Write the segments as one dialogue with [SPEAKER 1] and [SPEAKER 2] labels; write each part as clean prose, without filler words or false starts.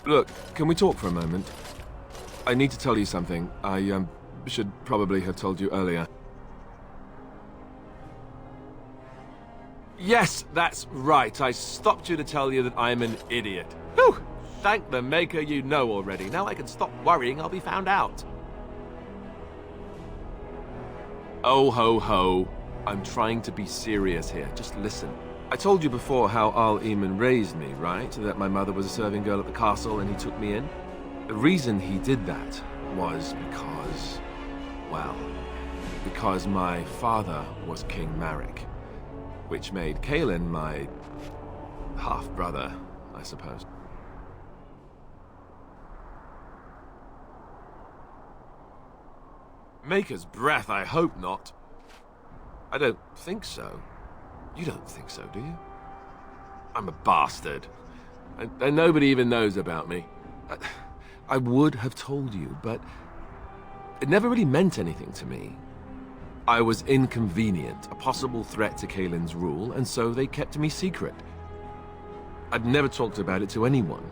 [SPEAKER 1] Look, can we talk for a moment? I need to tell you something. I, should probably have told you earlier. Yes, that's right. I stopped you to tell you that I'm an idiot. Whew! Thank the Maker you know already. Now I can stop worrying I'll be found out. Oh ho ho. I'm trying to be serious here. Just listen. I told you before how Al Eamon raised me, right? That my mother was a serving girl at the castle and he took me in. The reason he did that was because, well, because my father was King Marek, which made Kaelin my half-brother, I suppose. Maker's breath, I hope not. I don't think so. You don't think so, do you? I'm a bastard. And nobody even knows about me. I would have told you, but it never really meant anything to me. I was inconvenient, a possible threat to Kaelin's rule, and so they kept me secret. I'd never talked about it to anyone.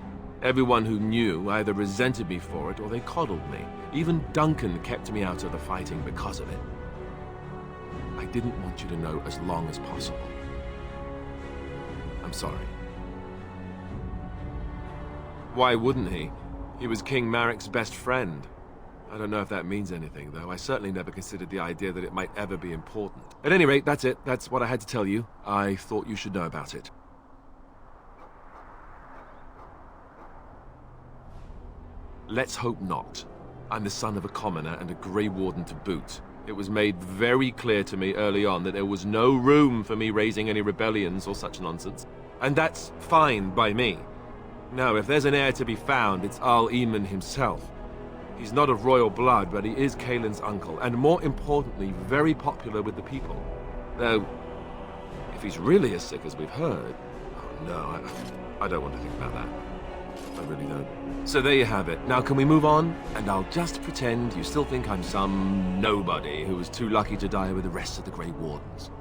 [SPEAKER 1] Everyone who knew either resented me for it or they coddled me. Even Duncan kept me out of the fighting because of it. I didn't want you to know as long as possible. I'm sorry. Why wouldn't he? He was King Marek's best friend. I don't know if that means anything, though. I certainly never considered the idea that it might ever be important. At any rate, that's it. That's what I had to tell you. I thought you should know about it. Let's hope not. I'm the son of a commoner and a Grey Warden to boot. It was made very clear to me early on that there was no room for me raising any rebellions or such nonsense. And that's fine by me. Now, if there's an heir to be found, it's Al Eamon himself. He's not of royal blood, but he is Kaelin's uncle, and more importantly, very popular with the people. Though, if he's really as sick as we've heard... Oh no, I don't want to think about that. I really don't. So there you have it. Now can we move on? And I'll just pretend you still think I'm some nobody who was too lucky to die with the rest of the Grey Wardens.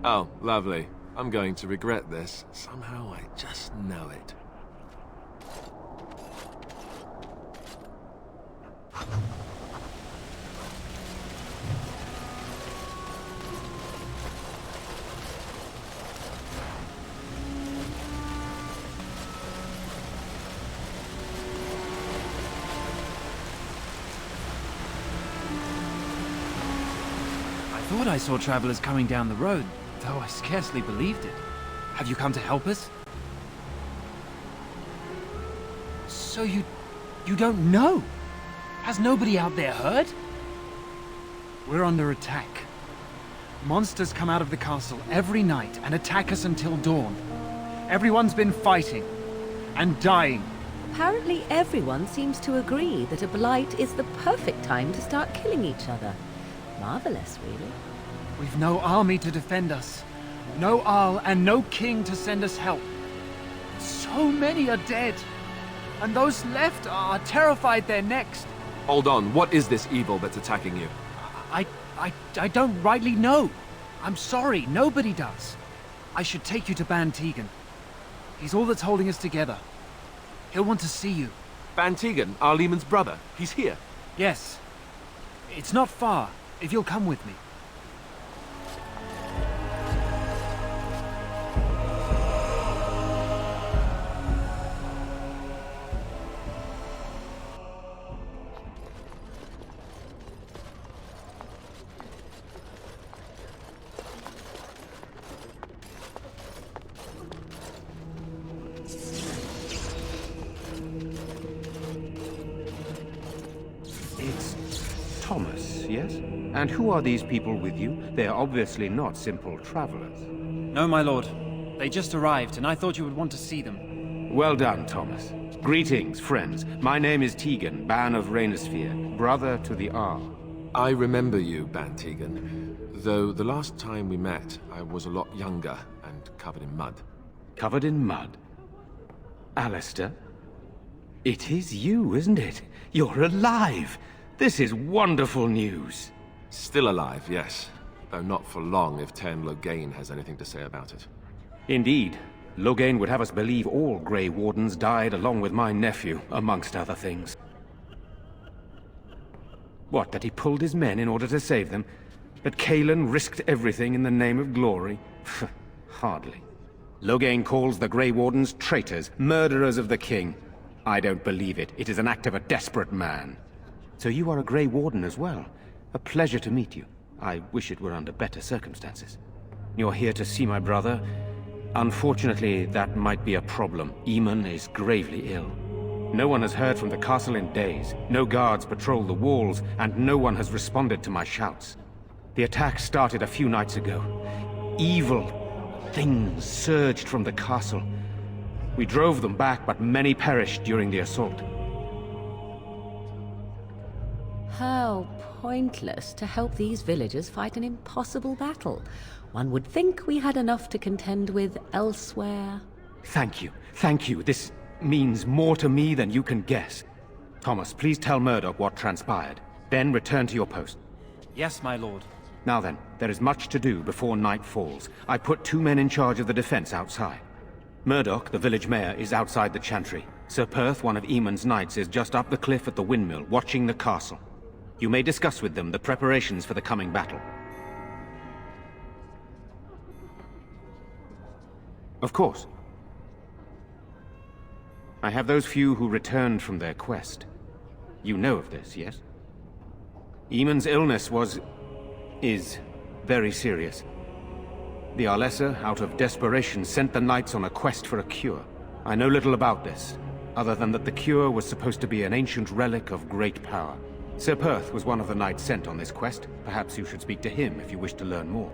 [SPEAKER 1] Oh, lovely. I'm going to regret this. Somehow I just know it.
[SPEAKER 2] I thought I saw travelers coming down the road, though I scarcely believed it. Have you come to help us? So you don't know? Has nobody out there heard? We're under attack. Monsters come out of the castle every night and attack us until dawn. Everyone's been fighting and dying.
[SPEAKER 3] Apparently everyone seems to agree that a blight is the perfect time to start killing each other. Marvelous, really.
[SPEAKER 2] We've no army to defend us. No Arl and no king to send us help. So many are dead. And those left are terrified they're next.
[SPEAKER 1] Hold on, what is this evil that's attacking you?
[SPEAKER 2] I don't rightly know. I'm sorry, nobody does. I should take you to Ban Tegan. He's all that's holding us together. He'll want to see you.
[SPEAKER 1] Ban Tegan, Al Eamon's brother. He's here.
[SPEAKER 2] Yes. It's not far, if you'll come with me.
[SPEAKER 4] Thomas, yes? And who are these people with you? They are obviously not simple travelers.
[SPEAKER 2] No, my lord. They just arrived, and I thought you would want to see them.
[SPEAKER 4] Well done, Thomas. Greetings, friends. My name is Tegan, Ban of Rainersphere, brother to the Arl.
[SPEAKER 1] I remember you, Ban Tegan. Though the last time we met, I was a lot younger and covered in mud.
[SPEAKER 4] Covered in mud? Alistair? It is you, isn't it? You're alive! This is wonderful news.
[SPEAKER 1] Still alive, yes. Though not for long if Ten Loghain has anything to say about it.
[SPEAKER 4] Indeed. Logain would have us believe all Grey Wardens died along with my nephew, amongst other things. What, that he pulled his men in order to save them? That Cailan risked everything in the name of glory? Hardly. Logain calls the Grey Wardens traitors, murderers of the king. I don't believe it. It is an act of a desperate man. So you are a Grey Warden as well. A pleasure to meet you. I wish it were under better circumstances. You're here to see my brother? Unfortunately, that might be a problem. Eamon is gravely ill. No one has heard from the castle in days. No guards patrol the walls, and no one has responded to my shouts. The attack started a few nights ago. Evil things surged from the castle. We drove them back, but many perished during the assault.
[SPEAKER 3] How pointless to help these villagers fight an impossible battle. One would think we had enough to contend with elsewhere.
[SPEAKER 4] Thank you. Thank you. This means more to me than you can guess. Thomas, please tell Murdoch what transpired. Then return to your post.
[SPEAKER 2] Yes, my lord.
[SPEAKER 4] Now then, there is much to do before night falls. I put 2 men in charge of the defense outside. Murdoch, the village mayor, is outside the chantry. Sir Perth, one of Eamon's knights, is just up the cliff at the windmill, watching the castle. You may discuss with them the preparations for the coming battle. Of course. I have those few who returned from their quest. You know of this, yes? Eamon's illness is very serious. The Arlessa, out of desperation, sent the knights on a quest for a cure. I know little about this, other than that the cure was supposed to be an ancient relic of great power. Sir Perth was one of the knights sent on this quest. Perhaps you should speak to him if you wish to learn more.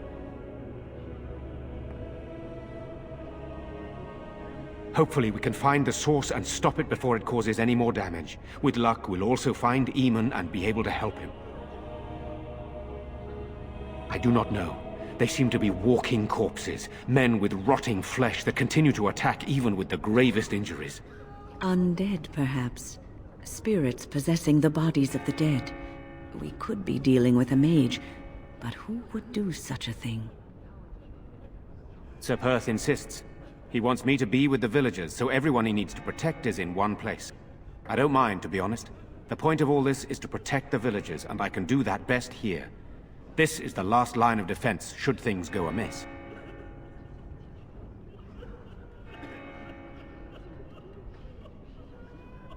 [SPEAKER 4] Hopefully we can find the source and stop it before it causes any more damage. With luck, we'll also find Eamon and be able to help him. I do not know. They seem to be walking corpses, men with rotting flesh that continue to attack even with the gravest injuries.
[SPEAKER 5] Undead, perhaps. Spirits possessing the bodies of the dead. We could be dealing with a mage, but who would do such a thing?
[SPEAKER 4] Sir Perth insists. He wants me to be with the villagers, so everyone he needs to protect is in one place. I don't mind, to be honest. The point of all this is to protect the villagers, and I can do that best here. This is the last line of defense, should things go amiss.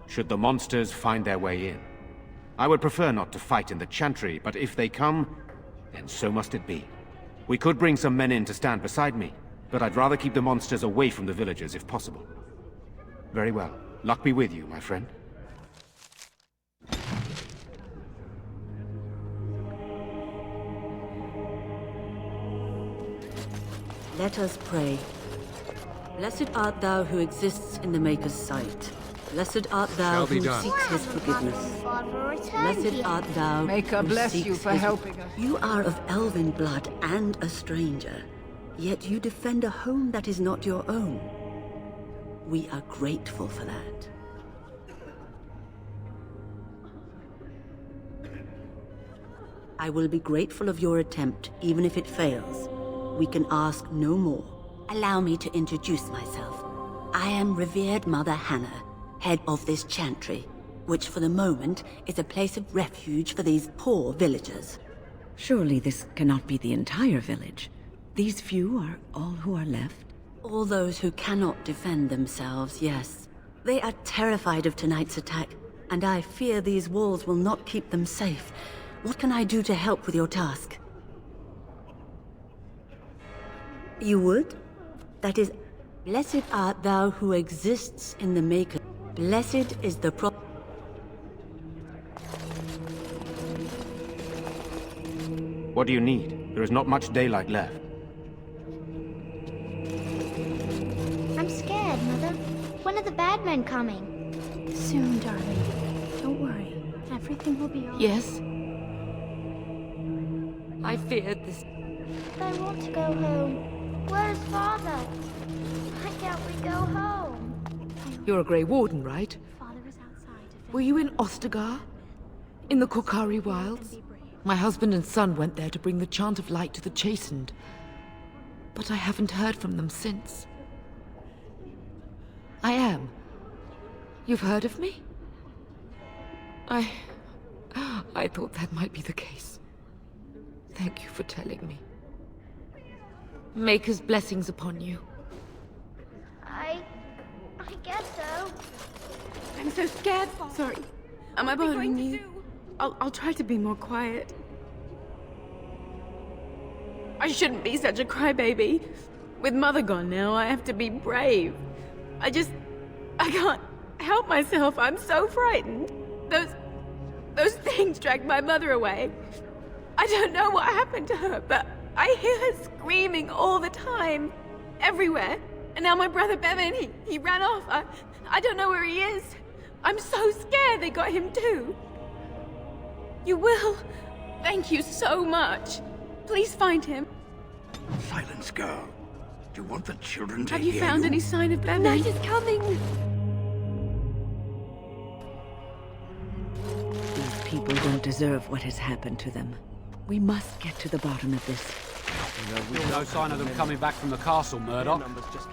[SPEAKER 4] Should the monsters find their way in. I would prefer not to fight in the chantry, but if they come, then so must it be. We could bring some men in to stand beside me, but I'd rather keep the monsters away from the villagers if possible. Very well. Luck be with you, my friend.
[SPEAKER 5] Let us pray. Blessed art thou who exists in the Maker's sight. Blessed art thou who seeks his forgiveness. Blessed art thou
[SPEAKER 6] Maker
[SPEAKER 5] who
[SPEAKER 6] bless
[SPEAKER 5] seeks
[SPEAKER 6] you for
[SPEAKER 5] his...
[SPEAKER 6] helping us.
[SPEAKER 5] You are of elven blood and a stranger, yet you defend a home that is not your own. We are grateful for that. I will be grateful of your attempt, even if it fails. We can ask no more. Allow me to introduce myself. I am revered Mother Hannah, head of this chantry, which for the moment is a place of refuge for these poor villagers.
[SPEAKER 7] Surely this cannot be the entire village. These few are all who are left?
[SPEAKER 5] All those who cannot defend themselves, yes. They are terrified of tonight's attack, and I fear these walls will not keep them safe. What can I do to help with your task? You would? That is, blessed art thou who exists in the Maker. Blessed is the
[SPEAKER 4] What do you need? There is not much daylight left.
[SPEAKER 8] I'm scared, Mother. When are the bad men coming? Soon, darling. Don't worry. Everything will be all right.
[SPEAKER 5] Yes? I feared this.
[SPEAKER 8] I want to go home. Where's Father? Why can't we go home?
[SPEAKER 6] You're a Grey Warden, right?
[SPEAKER 8] Father is outside.
[SPEAKER 6] Were you in Ostagar? In the Kokari Wilds? My husband and son went there to bring the chant of light to the chastened. But I haven't heard from them since. I am. You've heard of me? I thought that might be the case. Thank you for telling me. Maker's blessings upon you.
[SPEAKER 8] I guess so.
[SPEAKER 9] I'm so scared. Sorry. Am I bothering you? I'll try to be more quiet. I shouldn't be such a crybaby. With Mother gone now, I have to be brave. I can't help myself. I'm so frightened. Those things dragged my mother away. I don't know what happened to her, but I hear her screaming all the time. Everywhere. And now my brother Bevan, he ran off. I don't know where he is. I'm so scared they got him too. You will. Thank you so much. Please find him.
[SPEAKER 10] Silence, girl. Do you want the children to
[SPEAKER 8] Have
[SPEAKER 10] hear
[SPEAKER 8] you found any sign of Bevan? Night is coming.
[SPEAKER 7] These people don't deserve what has happened to them. We must get to the bottom of this.
[SPEAKER 2] Still no sign of them coming back from the castle, Murdoch.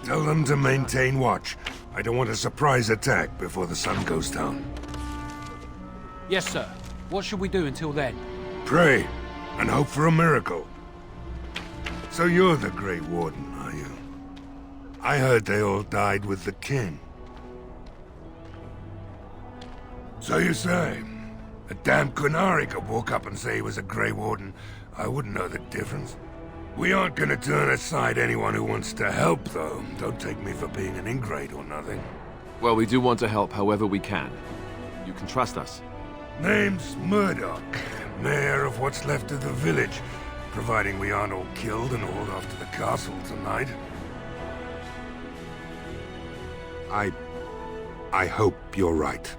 [SPEAKER 10] Tell them to maintain watch. I don't want a surprise attack before the sun goes down.
[SPEAKER 2] Yes, sir. What should we do until then?
[SPEAKER 10] Pray, and hope for a miracle. So you're the Grey Warden, are you? I heard they all died with the king. So you say? A damn Qunari could walk up and say he was a Grey Warden. I wouldn't know the difference. We aren't gonna turn aside anyone who wants to help, though. Don't take me for being an ingrate or nothing.
[SPEAKER 1] Well, we do want to help however we can. You can trust us.
[SPEAKER 10] Name's Murdoch, mayor of what's left of the village, providing we aren't all killed and hauled off to the castle tonight. I hope you're right.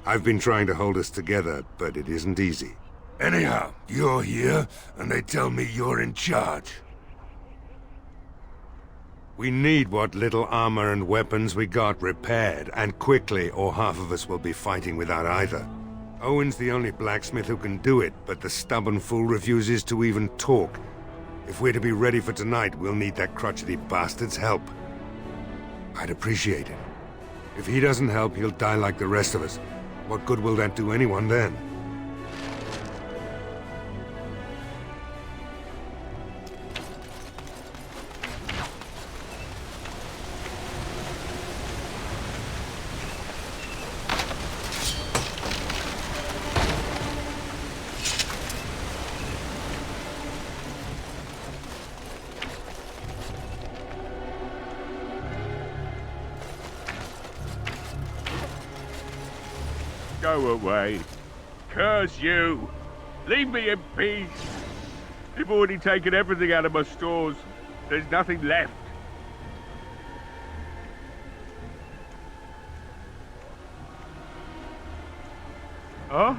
[SPEAKER 10] I've been trying to hold us together, but it isn't easy. Anyhow, you're here, and they tell me you're in charge. We need what little armor and weapons we got repaired, and quickly, or half of us will be fighting without either. Owen's the only blacksmith who can do it, but the stubborn fool refuses to even talk. If we're to be ready for tonight, we'll need that crotchety bastard's help. I'd appreciate it. If he doesn't help, he'll die like the rest of us. What good will that do anyone then?
[SPEAKER 11] Go away. Curse you. Leave me in peace. You've already taken everything out of my stores. There's nothing left. Huh?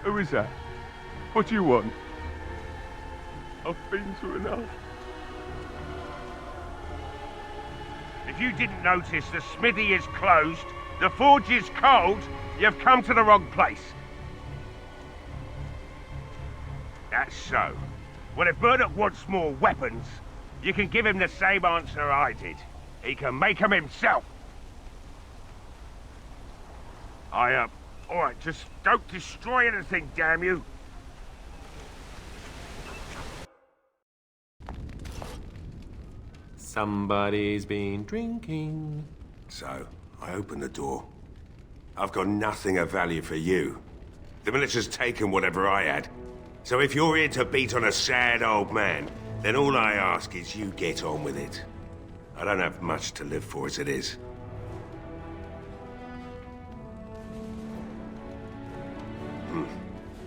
[SPEAKER 11] Who is that? What do you want? I've been through enough.
[SPEAKER 12] If you didn't notice, the smithy is closed, the forge is cold, you've come to the wrong place. That's so. Well, if Murdoch wants more weapons, you can give him the same answer I did. He can make them himself. Alright, just don't destroy anything, damn you.
[SPEAKER 1] Somebody's been drinking.
[SPEAKER 10] So, I open the door. I've got nothing of value for you. The military's taken whatever I had. So if you're here to beat on a sad old man, then all I ask is you get on with it. I don't have much to live for as it is.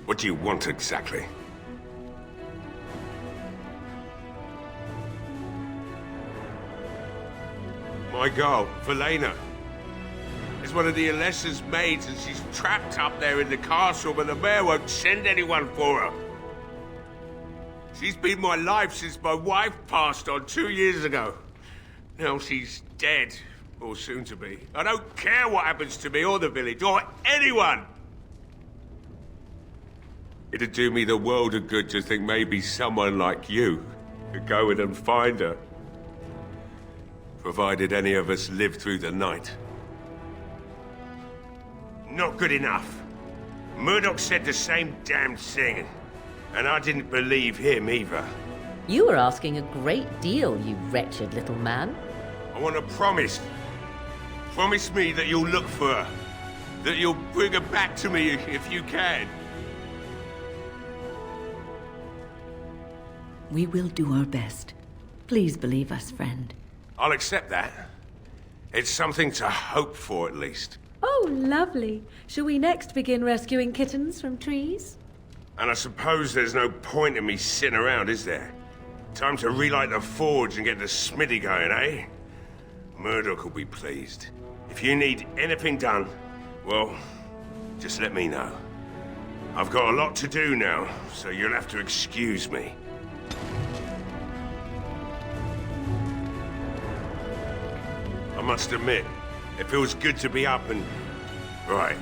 [SPEAKER 10] What do you want exactly? My girl, Velena. Is one of the Alessa's maids, and she's trapped up there in the castle, but the mayor won't send anyone for her. She's been my life since my wife passed on 2 years ago. Now she's dead, or soon to be. I don't care what happens to me or the village, or anyone! It'd do me the world of good to think maybe someone like you could go in and find her. provided any of us live through the night.
[SPEAKER 12] Not good enough. Murdoch said the same damn thing, and I didn't believe him either.
[SPEAKER 3] You were asking a great deal, you wretched little man.
[SPEAKER 12] I want to promise. Promise me that you'll look for her. That you'll bring her back to me if you can.
[SPEAKER 7] We will do our best. Please believe us, friend.
[SPEAKER 12] I'll accept that. It's something to hope for, at least.
[SPEAKER 3] Oh, lovely. Shall we next begin rescuing kittens from trees?
[SPEAKER 12] And I suppose there's no point in me sitting around, is there? Time to relight the forge and get the smithy going, eh? Murdoch will be pleased. If you need anything done, well, just let me know. I've got a lot to do now, so you'll have to excuse me. I must admit, it feels good to be up and... right.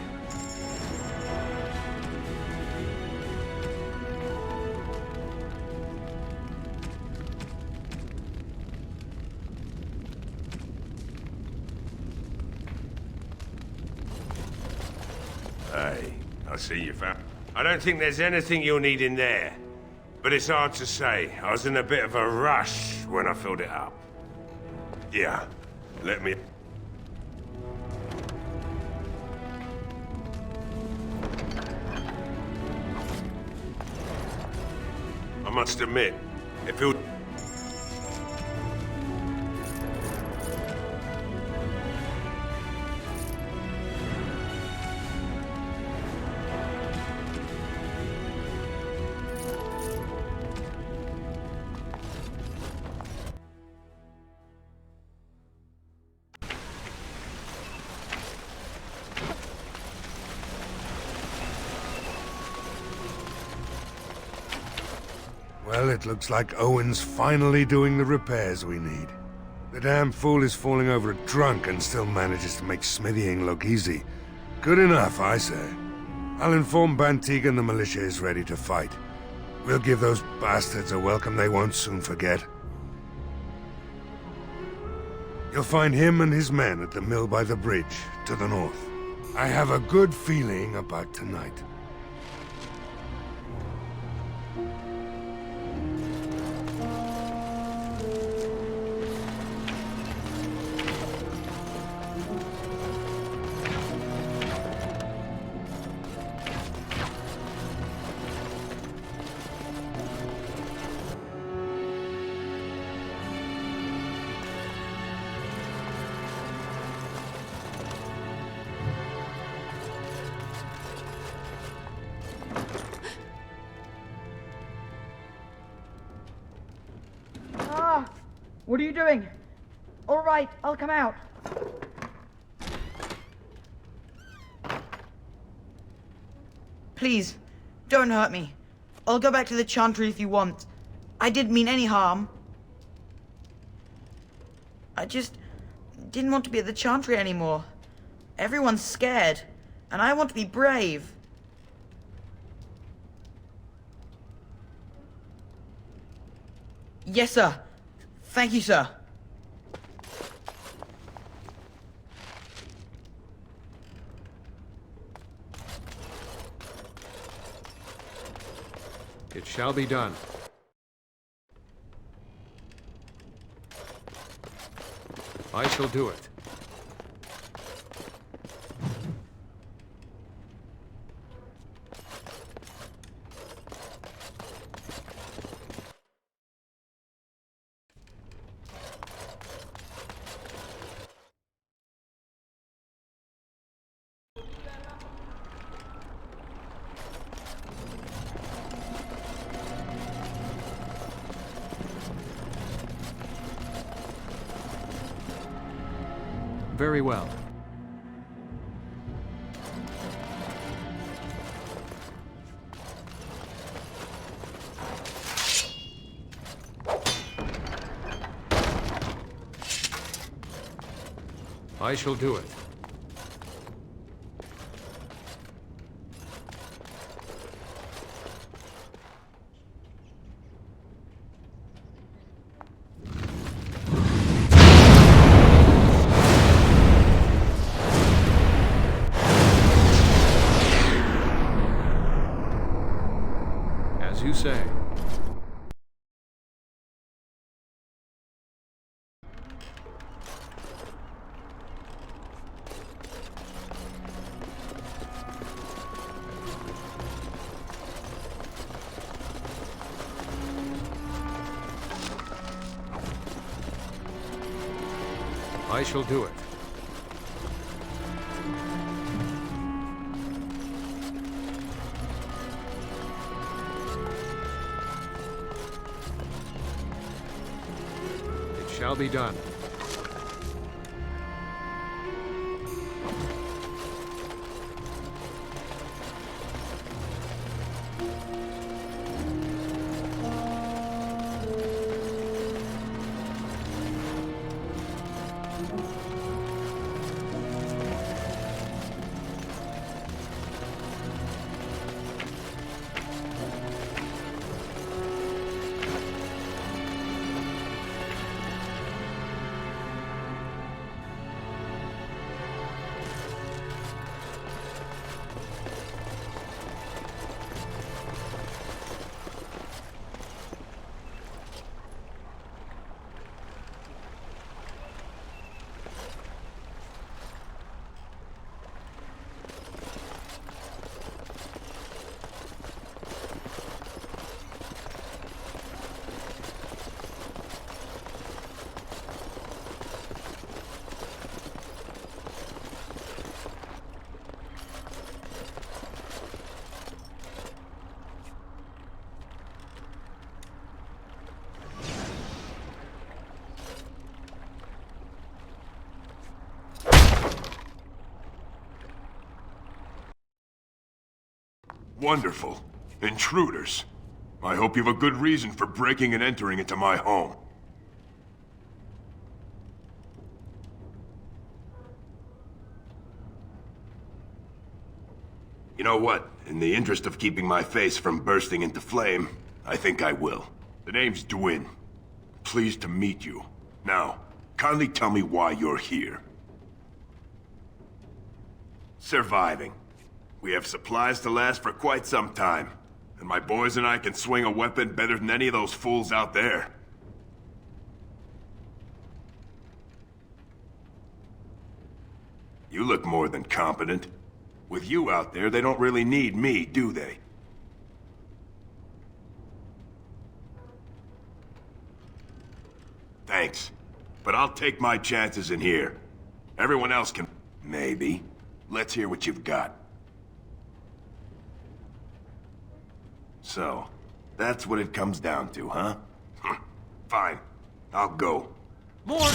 [SPEAKER 12] Hey, I see you found... I don't think there's anything you'll need in there. But it's hard to say. I was in a bit of a rush when I filled it up. Yeah, let me... I must admit, it feels...
[SPEAKER 10] Well, it looks like Owen's finally doing the repairs we need. The damn fool is falling over drunk and still manages to make smithying look easy. Good enough, I say. I'll inform Bantig the militia is ready to fight. We'll give those bastards a welcome they won't soon forget. You'll find him and his men at the mill by the bridge, to the north. I have a good feeling about tonight.
[SPEAKER 13] What are you doing? All right, I'll come out. Please, don't hurt me. I'll go back to the Chantry if you want. I didn't mean any harm. I just didn't want to be at the Chantry anymore. Everyone's scared, and I want to be brave. Yes, sir. Thank you, sir.
[SPEAKER 2] It shall be done. I shall do it. Very well. I shall do it.
[SPEAKER 4] you say. I shall do it. It shall be done.
[SPEAKER 12] Wonderful. Intruders. I hope you have a good reason for breaking and entering into my home. You know what? In the interest of keeping my face from bursting into flame, I think I will. The name's Dwyn. Pleased to meet you. Now, kindly tell me why you're here. Surviving. We have supplies to last for quite some time. And my boys and I can swing a weapon better than any of those fools out there. You look more than competent. With you out there, they don't really need me, do they? Thanks. But I'll take my chances in here. Everyone else can... maybe. Let's hear what you've got. So, that's what it comes down to, huh? Fine. I'll go.
[SPEAKER 2] More!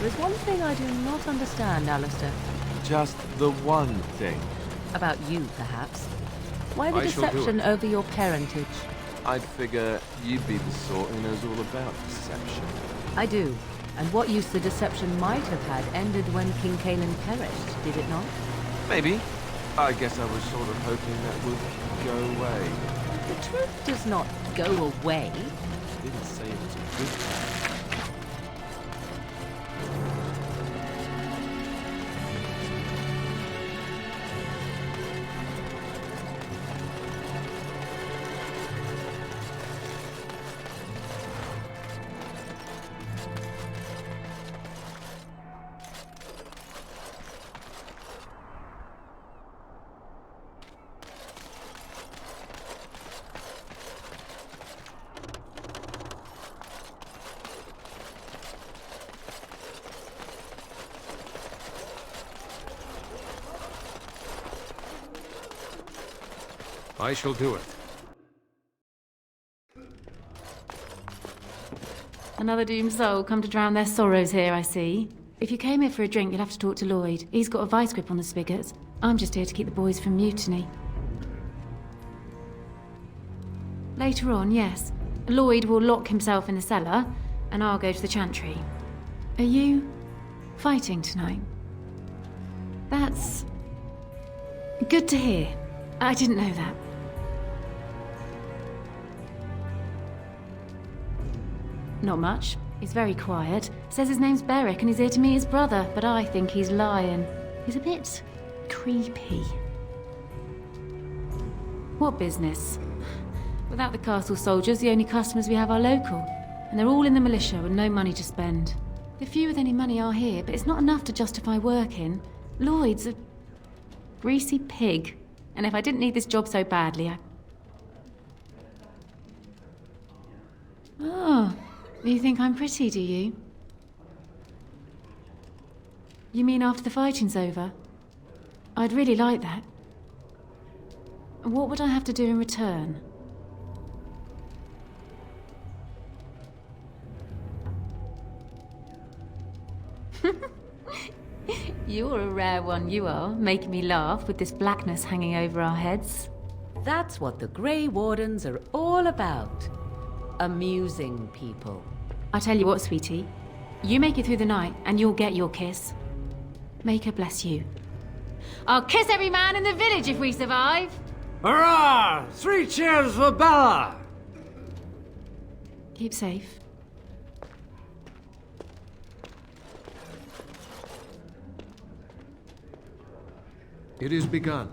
[SPEAKER 3] There's one thing I do not understand, Alistair.
[SPEAKER 1] Just the one thing.
[SPEAKER 3] About you, perhaps. Why the
[SPEAKER 1] I shall do
[SPEAKER 3] deception
[SPEAKER 1] it.
[SPEAKER 3] over your parentage?
[SPEAKER 1] I'd figure you'd be the sort who knows all about deception.
[SPEAKER 3] I do. And what use the deception might have had ended when King Cailan perished, did it not?
[SPEAKER 1] Maybe. I guess I was sort of hoping that would go away.
[SPEAKER 3] The truth does not go away.
[SPEAKER 1] I didn't say it was a good thing.
[SPEAKER 14] I shall do it.
[SPEAKER 9] Another doomed soul come to drown their sorrows here, I see. If you came here for a drink, you'll have to talk to Lloyd. He's got a vice grip on the spigots. I'm just here to keep the boys from mutiny. Later on, yes. Lloyd will lock himself in the cellar, and I'll go to the chantry. Are you fighting tonight? That's good to hear. I didn't know that. Not much. He's very quiet. Says his name's Beric and he's here to meet his brother, but I think he's lying. He's a bit creepy. What business? Without the castle soldiers, the only customers we have are local, and they're all in the militia with no money to spend. The few with any money are here, but it's not enough to justify working. Lloyd's a greasy pig, and if I didn't need this job so badly, Oh, you think I'm pretty, do you? You mean after the fighting's over? I'd really like that. What would I have to do in return? You're a rare one, you are, making me laugh with this blackness hanging over our heads.
[SPEAKER 3] That's what the Grey Wardens are all about. Amusing people.
[SPEAKER 9] I tell you what, sweetie. You make it through the night, and you'll get your kiss. Make her bless you. I'll kiss every man in the village if we survive!
[SPEAKER 2] Hurrah! 3 cheers for Bella!
[SPEAKER 9] Keep safe.
[SPEAKER 14] It is begun.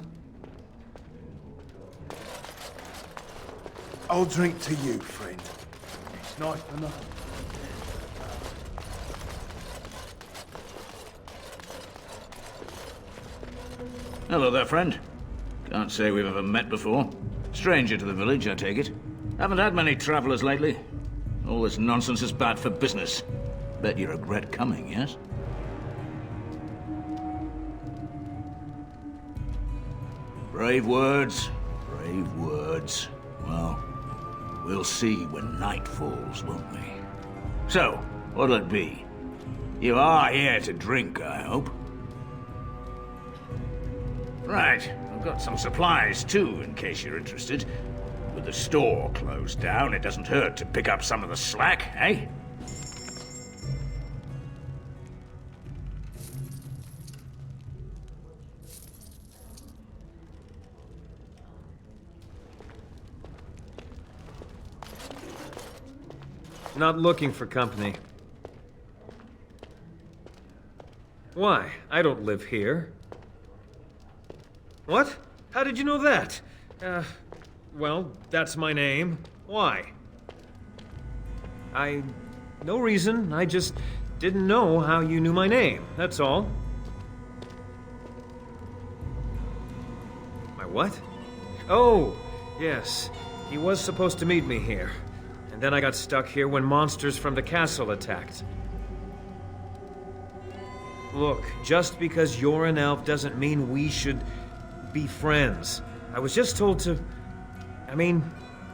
[SPEAKER 15] I'll drink to you, friend. It's nice to know.
[SPEAKER 16] Hello there, friend. Can't say we've ever met before. Stranger to the village, I take it. Haven't had many travelers lately. All this nonsense is bad for business. Bet you regret coming, yes? Brave words, brave words. Well, we'll see when night falls, won't we? So, what'll it be? You are here to drink, I hope? Right, I've got some supplies too, in case you're interested. With the store closed down, it doesn't hurt to pick up some of the slack, eh?
[SPEAKER 2] Not looking for company. Why? I don't live here. What? How did you know that? Well, that's my name. Why? No reason. I just didn't know how you knew my name, that's all. My what? Oh, yes. He was supposed to meet me here. And then I got stuck here when monsters from the castle attacked. Look, just because you're an elf doesn't mean we should be friends. I was just told to... I mean,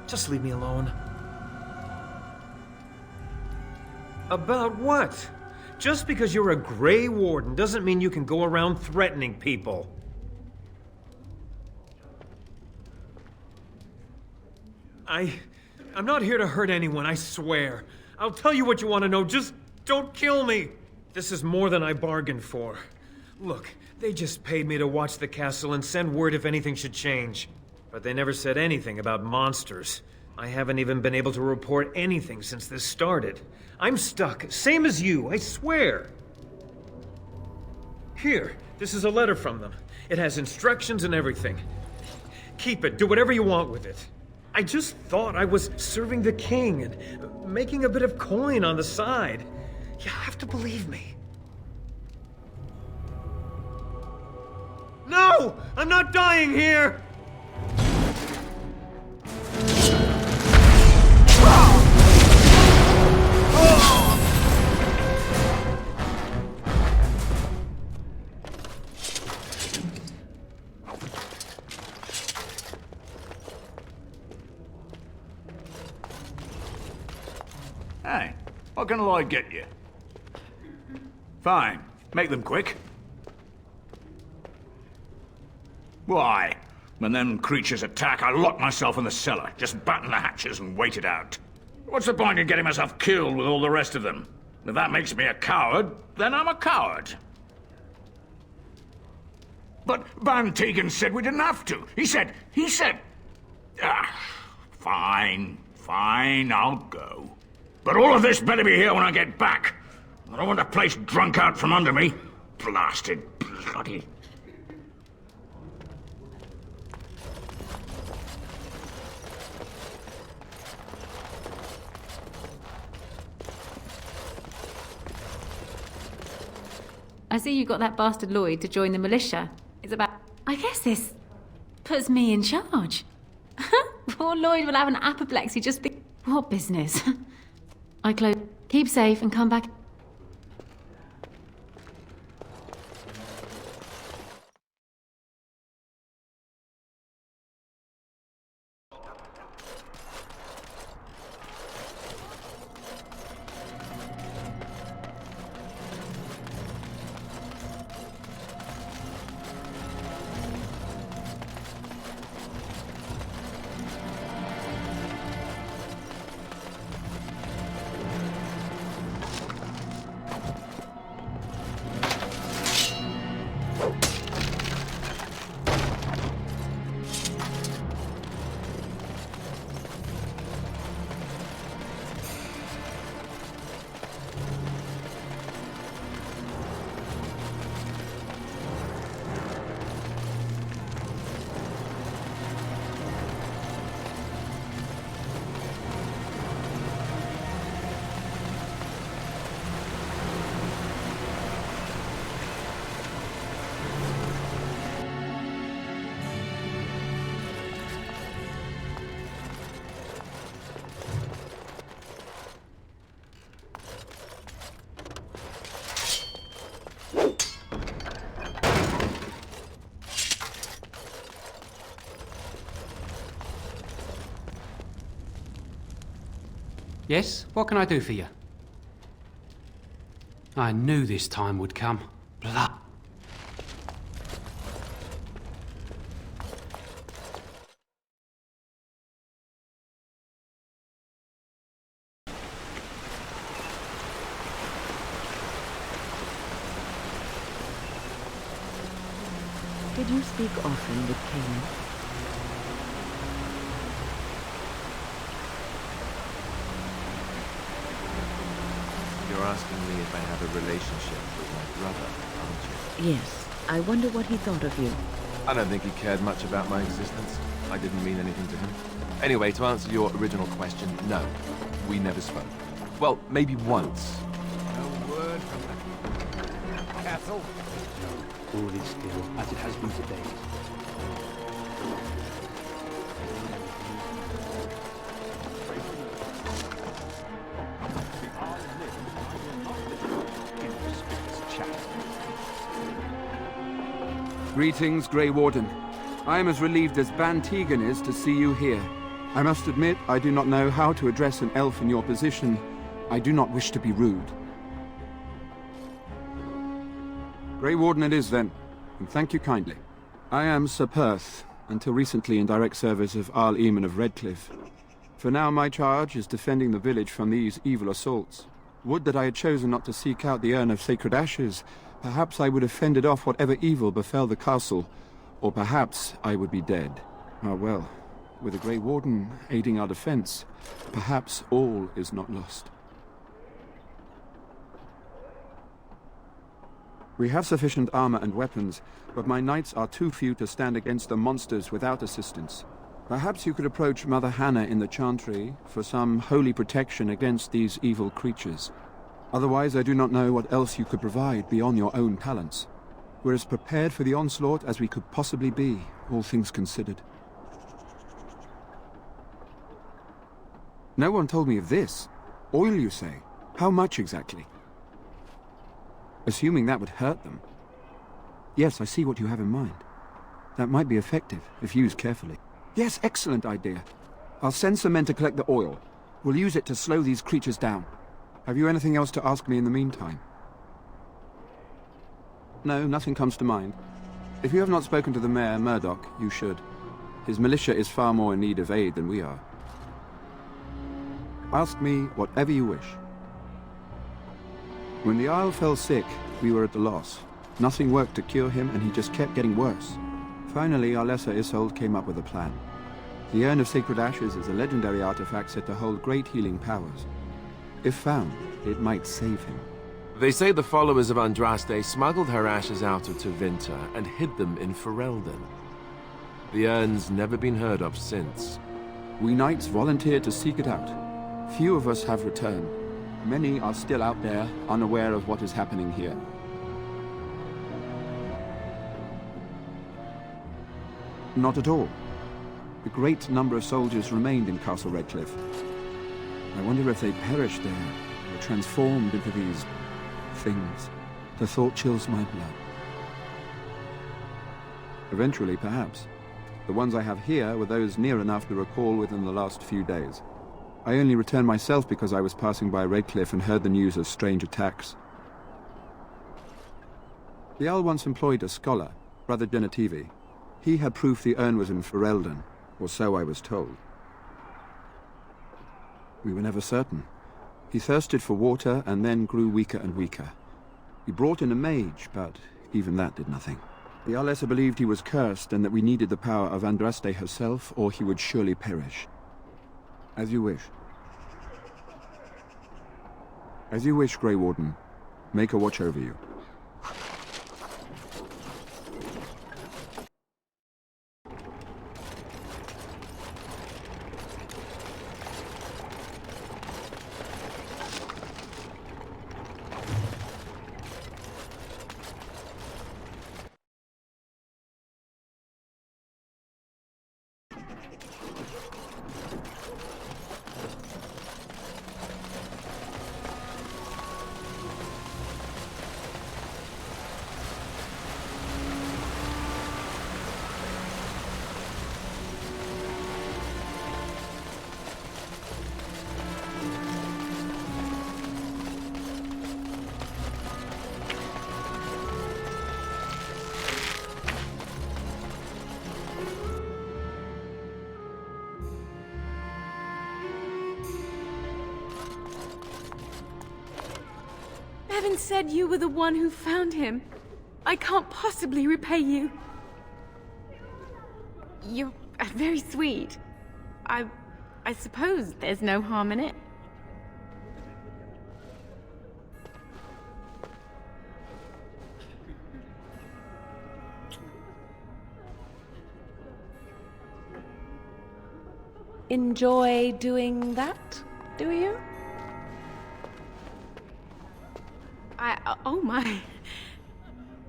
[SPEAKER 2] just leave me alone. About what? Just because you're a Grey Warden doesn't mean you can go around threatening people. I'm not here to hurt anyone, I swear. I'll tell you what you want to know, just don't kill me! This is more than I bargained for. Look, they just paid me to watch the castle and send word if anything should change. But they never said anything about monsters. I haven't even been able to report anything since this started. I'm stuck, same as you, I swear. Here, this is a letter from them. It has instructions and everything. Keep it, do whatever you want with it. I just thought I was serving the king and making a bit of coin on the side. You have to believe me. No! I'm not dying here!
[SPEAKER 16] What can Lloyd get you? Fine. Make them quick. Why? When them creatures attack, I lock myself in the cellar. Just batten the hatches and wait it out. What's the point in getting myself killed with all the rest of them? If that makes me a coward, then I'm a coward. But Van Tegan said we didn't have to. He said... Fine, I'll go. But all of this better be here when I get back. I don't want the place drunk out from under me. Blasted bloody...
[SPEAKER 9] I see you got that bastard Lloyd to join the militia. It's about... I guess this puts me in charge. Poor Lloyd will have an apoplexy just be... What business? I close... Keep safe and come back...
[SPEAKER 2] Yes? What can I do for you? I knew this time would come. Blood.
[SPEAKER 7] Did you speak often with Caleb?
[SPEAKER 1] You're asking me if I have a relationship with my brother, aren't you?
[SPEAKER 7] Yes. I wonder what he thought of you.
[SPEAKER 1] I don't think he cared much about my existence. I didn't mean anything to him. Anyway, to answer your original question, no. We never spoke. Well, maybe once.
[SPEAKER 15] No word from the castle.
[SPEAKER 17] All is still as it has been today.
[SPEAKER 18] Greetings, Grey Warden. I am as relieved as Van Tegan is to see you here. I must admit, I do not know how to address an elf in your position. I do not wish to be rude. Grey Warden it is, then, and thank you kindly. I am Sir Perth, until recently in direct service of Arl Eamon of Redcliffe. For now, my charge is defending the village from these evil assaults. Would that I had chosen not to seek out the urn of sacred ashes. Perhaps I would have fended off whatever evil befell the castle, or perhaps I would be dead. Ah well, with a Grey Warden aiding our defense, perhaps all is not lost. We have sufficient armor and weapons, but my knights are too few to stand against the monsters without assistance. Perhaps you could approach Mother Hannah in the Chantry for some holy protection against these evil creatures. Otherwise, I do not know what else you could provide beyond your own talents. We're as prepared for the onslaught as we could possibly be, all things considered. No one told me of this. Oil, you say? How much exactly? Assuming that would hurt them. Yes, I see what you have in mind. That might be effective, if used carefully. Yes, excellent idea. I'll send some men to collect the oil. We'll use it to slow these creatures down. Have you anything else to ask me in the meantime? No, nothing comes to mind. If you have not spoken to the mayor, Murdoch, you should. His militia is far more in need of aid than we are. Ask me whatever you wish. When the Isle fell sick, we were at a loss. Nothing worked to cure him, and he just kept getting worse. Finally, our lesser Isolde came up with a plan. The Urn of Sacred Ashes is a legendary artifact said to hold great healing powers. If found, it might save him.
[SPEAKER 1] They say the followers of Andraste smuggled her ashes out of Tevinter and hid them in Ferelden. The urn's never been heard of since.
[SPEAKER 18] We knights volunteered to seek it out. Few of us have returned. Many are still out there, unaware of what is happening here. Not at all. A great number of soldiers remained in Castle Redcliffe. I wonder if they perished there, or transformed into these things. The thought chills my blood. Eventually, perhaps. The ones I have here were those near enough to recall within the last few days. I only returned myself because I was passing by Redcliffe and heard the news of strange attacks. The Owl once employed a scholar, Brother Genetivi. He had proof the urn was in Ferelden, or so I was told. We were never certain. He thirsted for water and then grew weaker and weaker. We brought in a mage, but even that did nothing. The Arlessa believed he was cursed and that we needed the power of Andraste herself, or he would surely perish. As you wish. As you wish, Grey Warden. Make a watch over you.
[SPEAKER 9] Bevan said you were the one who found him. I can't possibly repay you. You're very sweet. I suppose there's no harm in it.
[SPEAKER 3] Enjoy doing that, do you?
[SPEAKER 9] Oh my.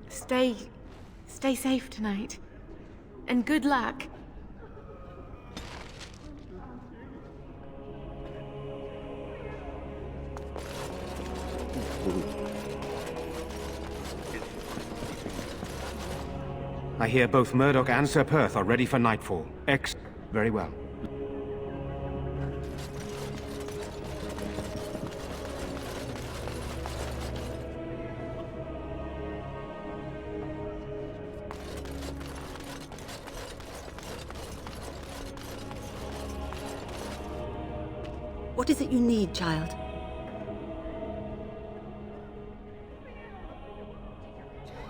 [SPEAKER 9] Stay safe tonight. And good luck.
[SPEAKER 4] I hear both Murdoch and Sir Perth are ready for nightfall. Very well.
[SPEAKER 5] What is it you need, child?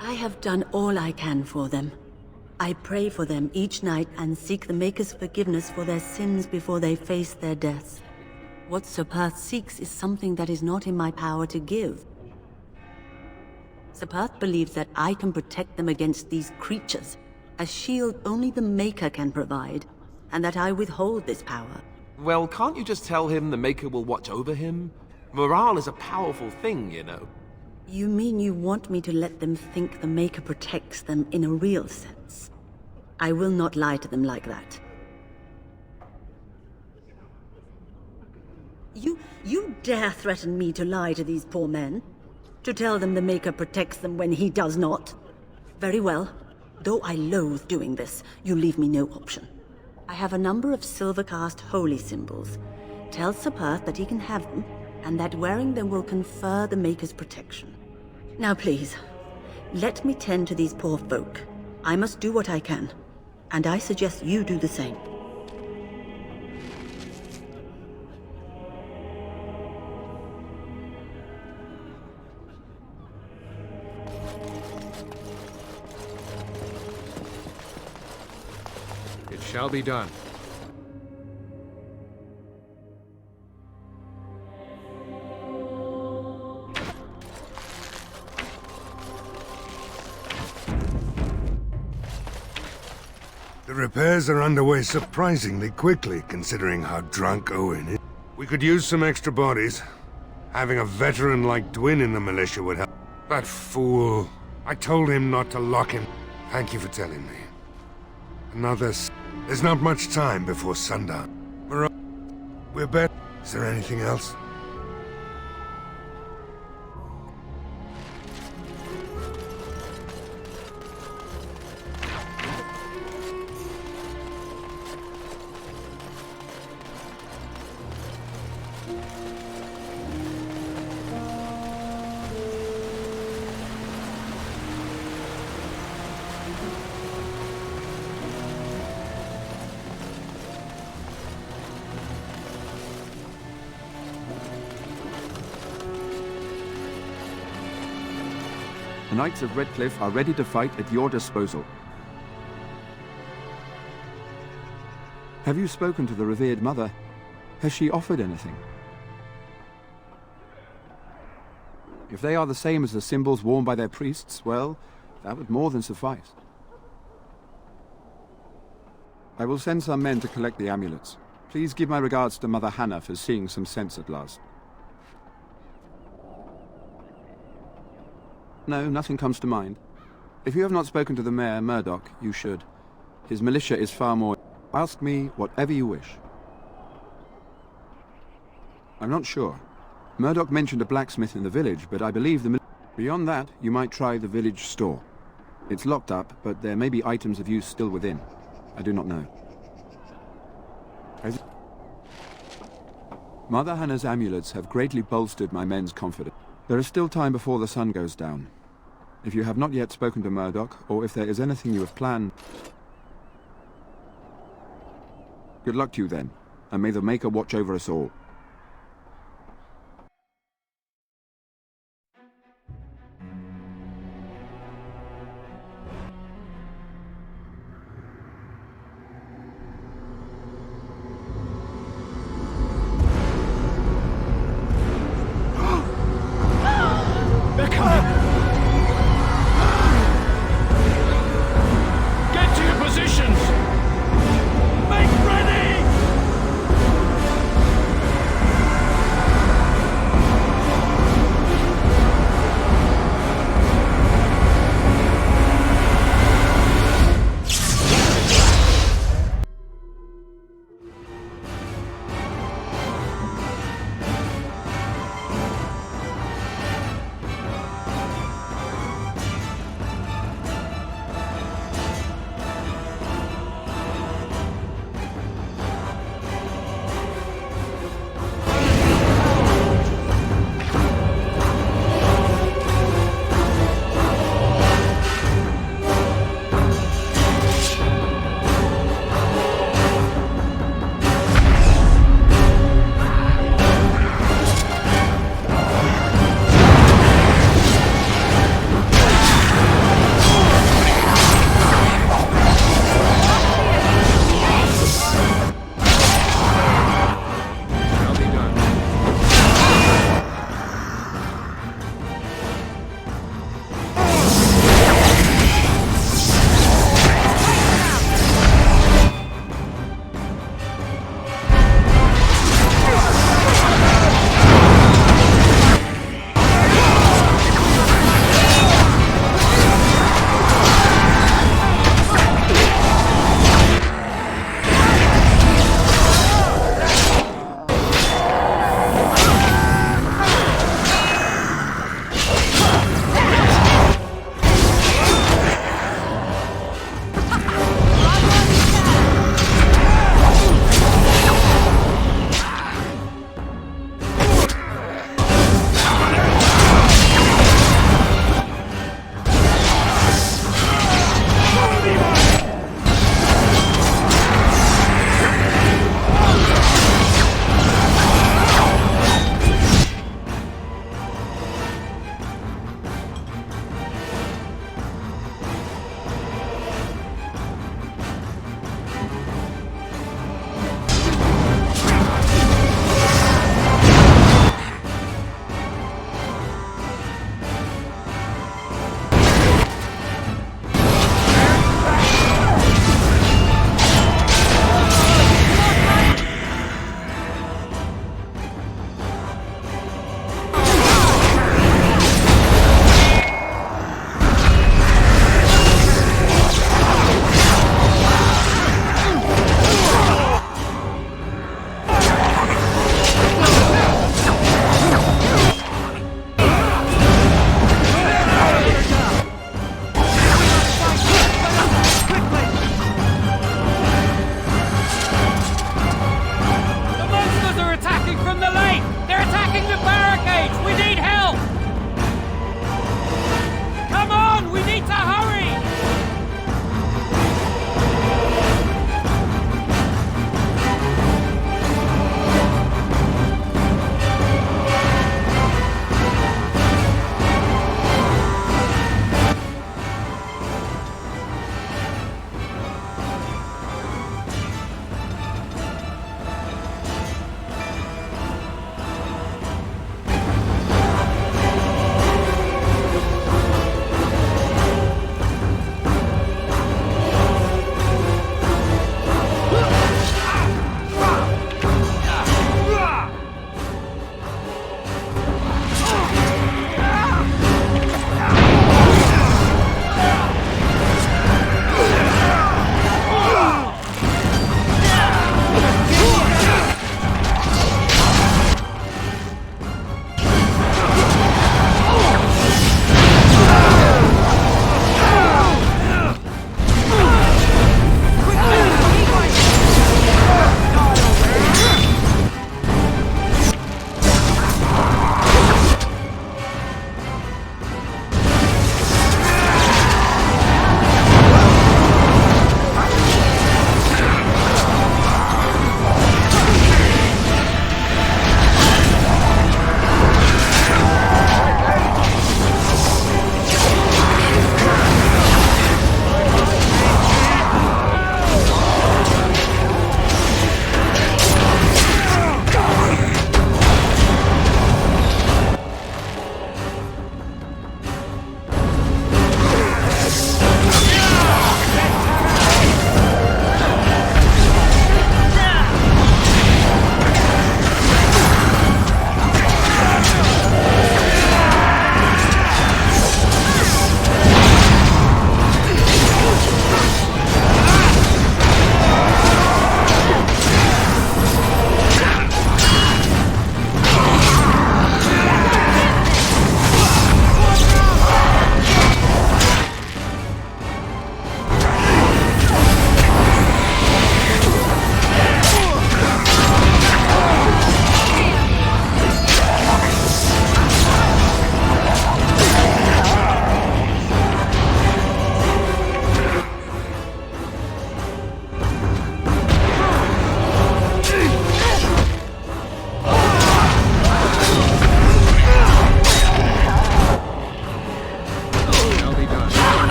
[SPEAKER 5] I have done all I can for them. I pray for them each night and seek the Maker's forgiveness for their sins before they face their deaths. What Sir Perth seeks is something that is not in my power to give. Sir Perth believes that I can protect them against these creatures, a shield only the Maker can provide, and that I withhold this power.
[SPEAKER 1] Well, can't you just tell him the Maker will watch over him? Morale is a powerful thing, you know.
[SPEAKER 5] You mean you want me to let them think the Maker protects them in a real sense? I will not lie to them like that. You dare threaten me to lie to these poor men? To tell them the Maker protects them when he does not? Very well. Though I loathe doing this, you leave me no option. I have a number of silver-cast holy symbols. Tell Sir Perth that he can have them, and that wearing them will confer the Maker's protection. Now please, let me tend to these poor folk. I must do what I can, and I suggest you do the same.
[SPEAKER 14] It shall be done.
[SPEAKER 10] The repairs are underway surprisingly quickly, considering how drunk Owen is. We could use some extra bodies. Having a veteran like Dwyn in the militia would help. That fool. I told him not to lock him. Thank you for telling me. There's not much time before sundown. We're better. Is there anything else?
[SPEAKER 18] The Knights of Redcliffe are ready to fight at your disposal. Have you spoken to the revered mother? Has she offered anything? If they are the same as the symbols worn by their priests, well, that would more than suffice. I will send some men to collect the amulets. Please give my regards to Mother Hannah for seeing some sense at last. No, nothing comes to mind. If you have not spoken to the Mayor, Murdoch, you should. His militia is far more... Ask me whatever you wish. I'm not sure. Murdoch mentioned a blacksmith in the village, but I believe the... Beyond that, you might try the village store. It's locked up, but there may be items of use still within. I do not know. Mother Hannah's amulets have greatly bolstered my men's confidence. There is still time before the sun goes down. If you have not yet spoken to Murdoch, or if there is anything you have planned... Good luck to you then, and may the Maker watch over us all.
[SPEAKER 15] They're coming! Get to your positions! Make ready!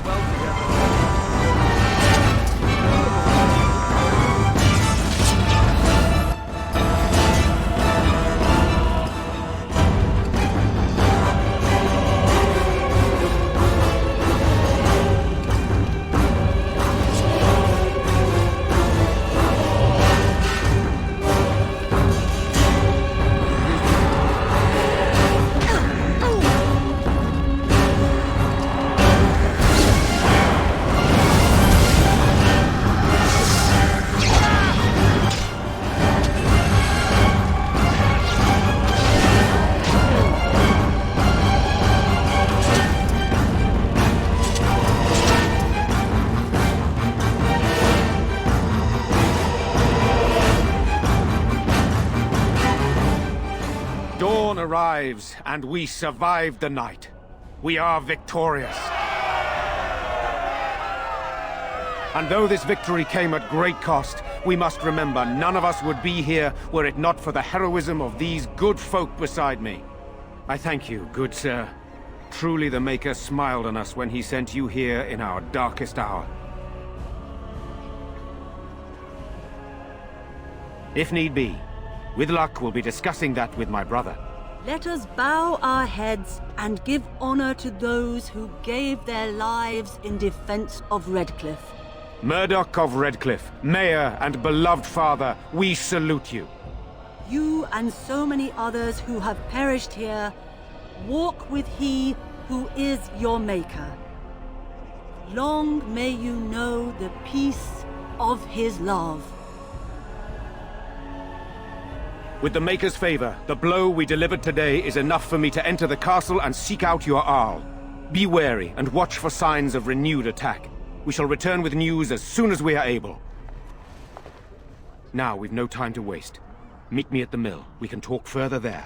[SPEAKER 2] work well together.
[SPEAKER 4] Dawn arrives, and we survived the night. We are victorious. And though this victory came at great cost, we must remember none of us would be here were it not for the heroism of these good folk beside me. I thank you, good sir. Truly the Maker smiled on us when he sent you here in our darkest hour. If need be, with luck, we'll be discussing that with my brother.
[SPEAKER 5] Let us bow our heads and give honor to those who gave their lives in defense of Redcliffe.
[SPEAKER 4] Murdoch of Redcliffe, Mayor and beloved father, we salute you.
[SPEAKER 5] You and so many others who have perished here, walk with he who is your Maker. Long may you know the peace of his love.
[SPEAKER 4] With the Maker's favor, the blow we delivered today is enough for me to enter the castle and seek out your Arl. Be wary and watch for signs of renewed attack. We shall return with news as soon as we are able. Now, we've no time to waste. Meet me at the mill. We can talk further there.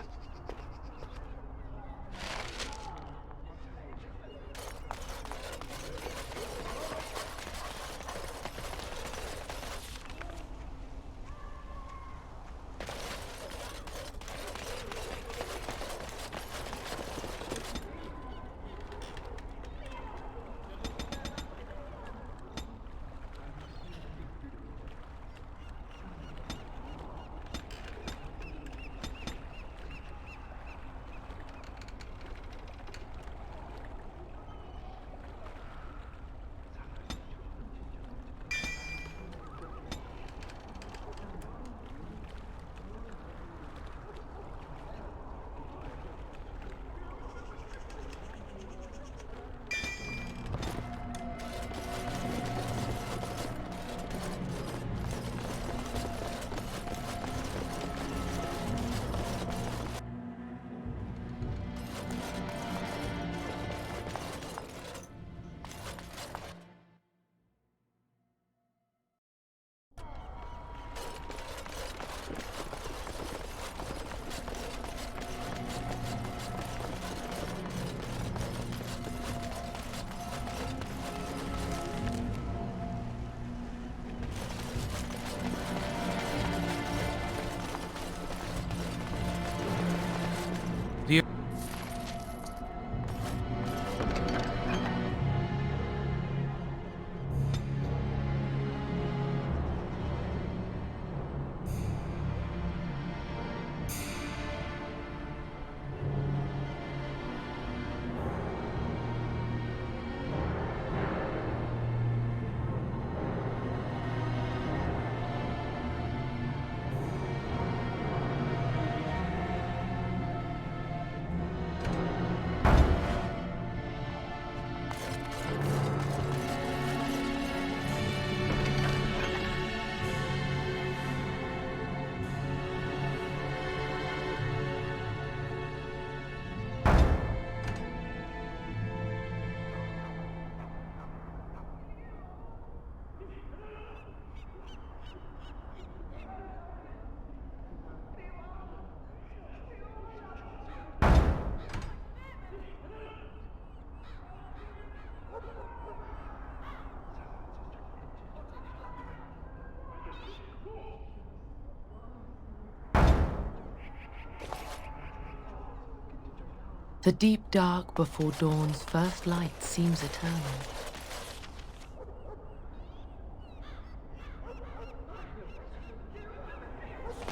[SPEAKER 6] The deep dark before dawn's first light seems eternal.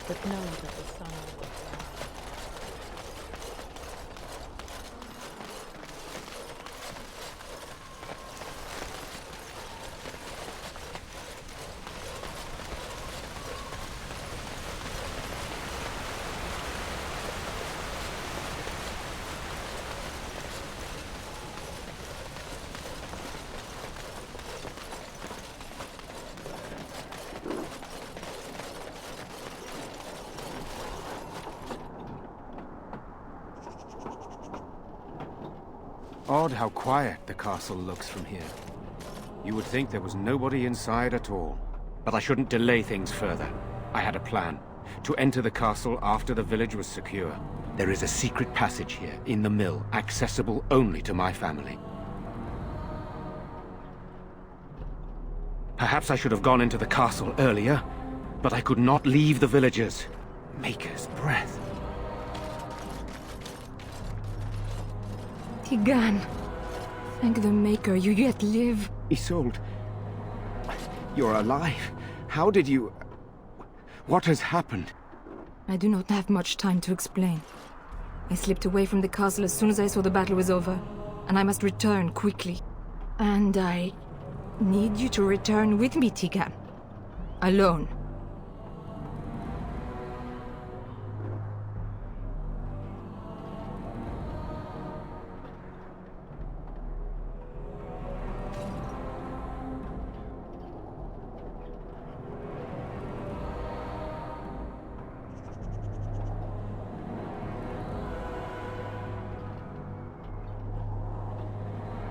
[SPEAKER 6] but known that the sun will rise.
[SPEAKER 4] Odd how quiet the castle looks from here. You would think there was nobody inside at all. But I shouldn't delay things further. I had a plan. To enter the castle after the village was secure. There is a secret passage here, in the mill, accessible only to my family. Perhaps I should have gone into the castle earlier, but I could not leave the villagers. Maker's breath.
[SPEAKER 6] Tigan, thank the Maker you yet live.
[SPEAKER 4] Isolde, you're alive. How did you... What has happened?
[SPEAKER 6] I do not have much time to explain. I slipped away from the castle as soon as I saw the battle was over, and I must return quickly. And I need you to return with me, Tigan. Alone.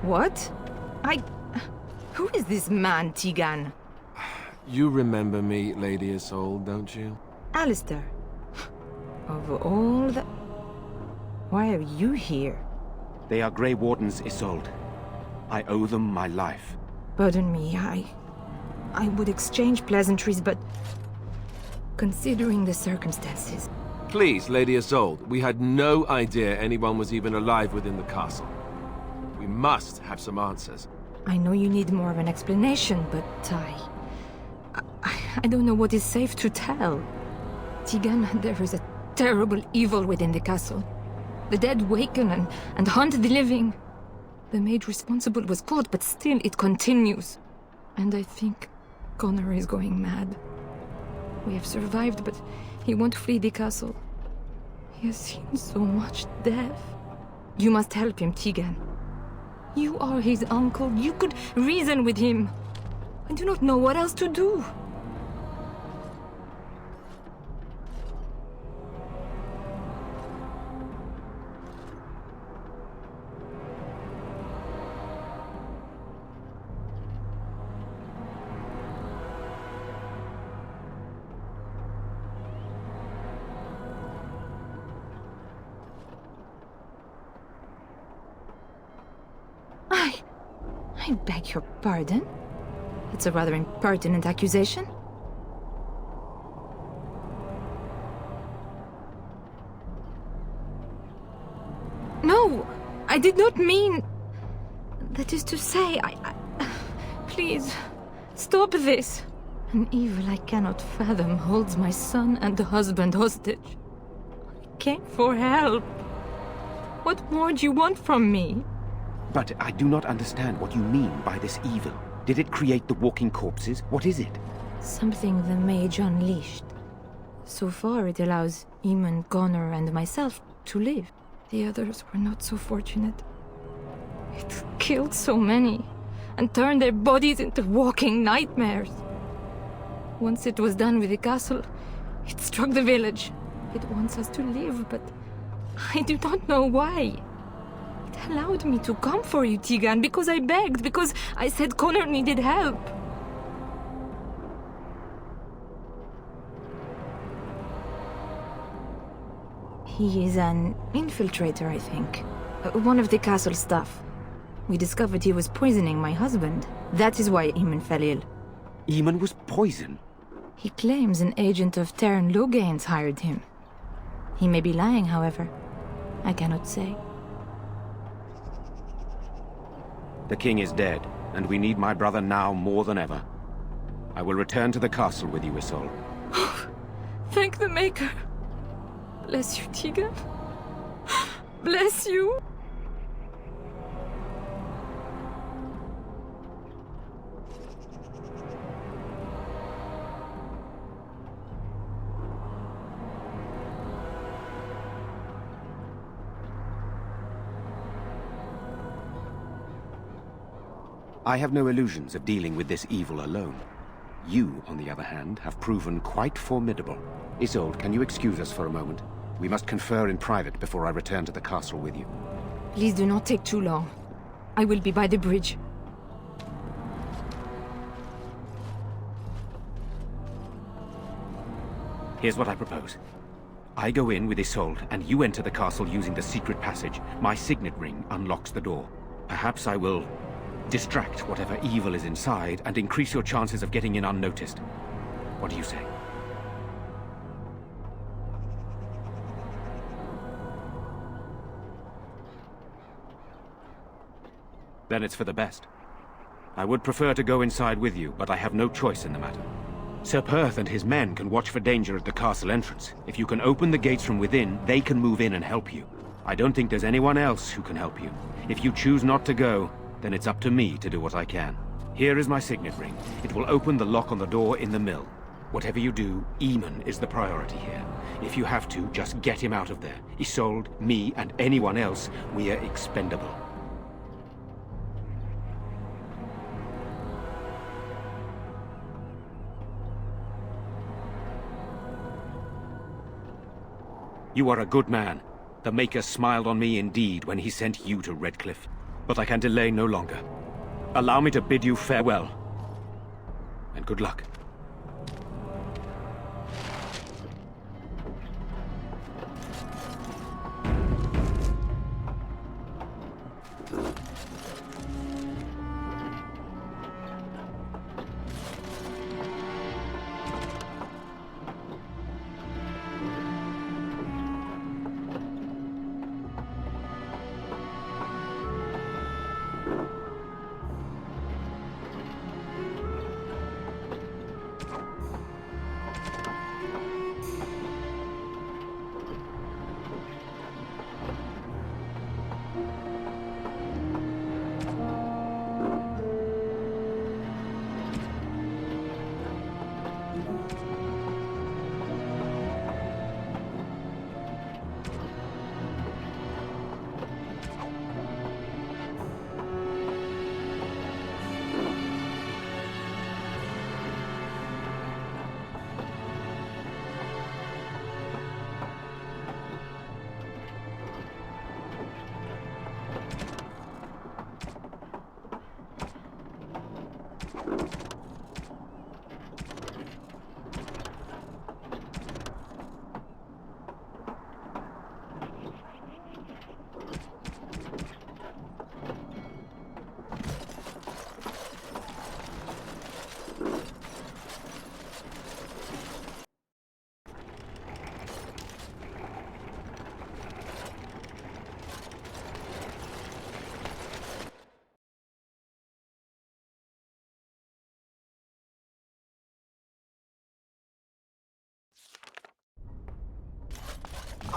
[SPEAKER 6] What? Who is this man, Tigan?
[SPEAKER 1] You remember me, Lady Isolde, don't you?
[SPEAKER 6] Alistair. Of all the... Why are you here?
[SPEAKER 4] They are Grey Wardens, Isolde. I owe them my life.
[SPEAKER 6] Pardon me, I would exchange pleasantries, but... Considering the circumstances...
[SPEAKER 1] Please, Lady Isolde, we had no idea anyone was even alive within the castle. We must have some answers.
[SPEAKER 6] I know you need more of an explanation, but I don't know what is safe to tell. Tigan, there is a terrible evil within the castle. The dead waken and haunt the living. The maid responsible was caught, but still it continues. And I think Connor is going mad. We have survived, but he won't flee the castle. He has seen so much death. You must help him, Tigan. You are his uncle. You could reason with him. I do not know what else to do. I beg your pardon? It's a rather impertinent accusation. No, I did not mean... That is to say, Please, stop this. An evil I cannot fathom holds my son and the husband hostage. I came for help. What more do you want from me?
[SPEAKER 4] But I do not understand what you mean by this evil. Did it create the walking corpses? What is it?
[SPEAKER 6] Something the mage unleashed. So far it allows Eamon, Connor and myself to live. The others were not so fortunate. It killed so many, and turned their bodies into walking nightmares. Once it was done with the castle, it struck the village. It wants us to live, but I do not know why. It allowed me to come for you, Tigan, because I begged, because I said Connor needed help. He is an infiltrator, I think. One of the castle staff. We discovered he was poisoning my husband. That is why Eamon fell ill.
[SPEAKER 4] Eamon was poisoned?
[SPEAKER 6] He claims an agent of Terran Logain's hired him. He may be lying, however. I cannot say.
[SPEAKER 4] The king is dead, and we need my brother now more than ever. I will return to the castle with you, Isolde.
[SPEAKER 6] Thank the Maker. Bless you, Tegan. Bless you.
[SPEAKER 4] I have no illusions of dealing with this evil alone. You, on the other hand, have proven quite formidable. Isolde, can you excuse us for a moment? We must confer in private before I return to the castle with you.
[SPEAKER 6] Please do not take too long. I will be by the bridge.
[SPEAKER 4] Here's what I propose. I go in with Isolde, and you enter the castle using the secret passage. My signet ring unlocks the door. Perhaps I will distract whatever evil is inside and increase your chances of getting in unnoticed. What do you say? Then it's for the best. I would prefer to go inside with you, but I have no choice in the matter. Sir Perth and his men can watch for danger at the castle entrance. If you can open the gates from within, they can move in and help you. I don't think there's anyone else who can help you. If you choose not to go, then it's up to me to do what I can. Here is my signet ring. It will open the lock on the door in the mill. Whatever you do, Eamon is the priority here. If you have to, just get him out of there. Isolde, me, and anyone else, we are expendable. You are a good man. The Maker smiled on me indeed when he sent you to Redcliffe. But I can delay no longer. Allow me to bid you farewell. And good luck.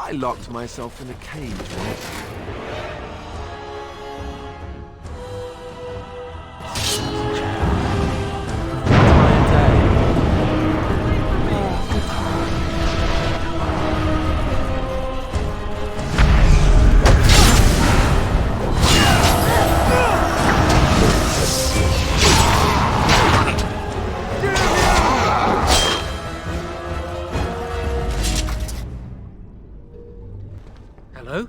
[SPEAKER 1] I locked myself in a cage once.
[SPEAKER 2] Hello?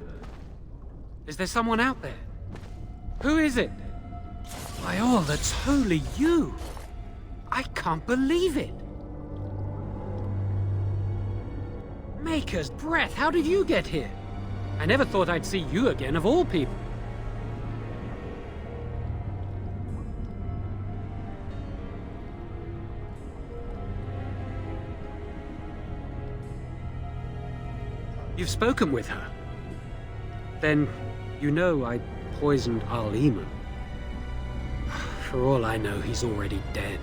[SPEAKER 2] Is there someone out there? Who is it? By all that's holy, you! I can't believe it! Maker's breath, how did you get here? I never thought I'd see you again, of all people. You've spoken with her. Then, you know I poisoned Al Eamon. For all I know, he's already dead.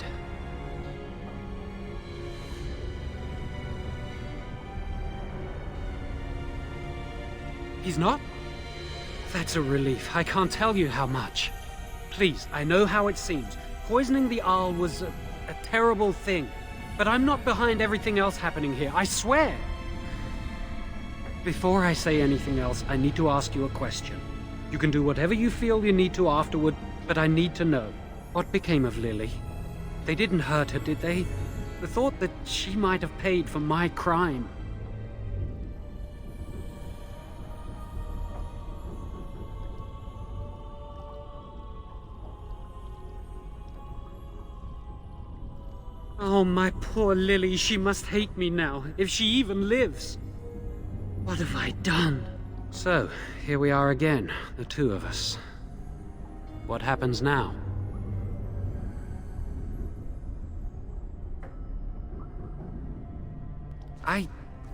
[SPEAKER 2] He's not? That's a relief. I can't tell you how much. Please, I know how it seems. Poisoning the Arl was a terrible thing. But I'm not behind everything else happening here, I swear. Before I say anything else, I need to ask you a question. You can do whatever you feel you need to afterward, but I need to know. What became of Lily? They didn't hurt her, did they? The thought that she might have paid for my crime. Oh, my poor Lily, she must hate me now, if she even lives. What have I done? So, here we are again, the two of us. What happens now?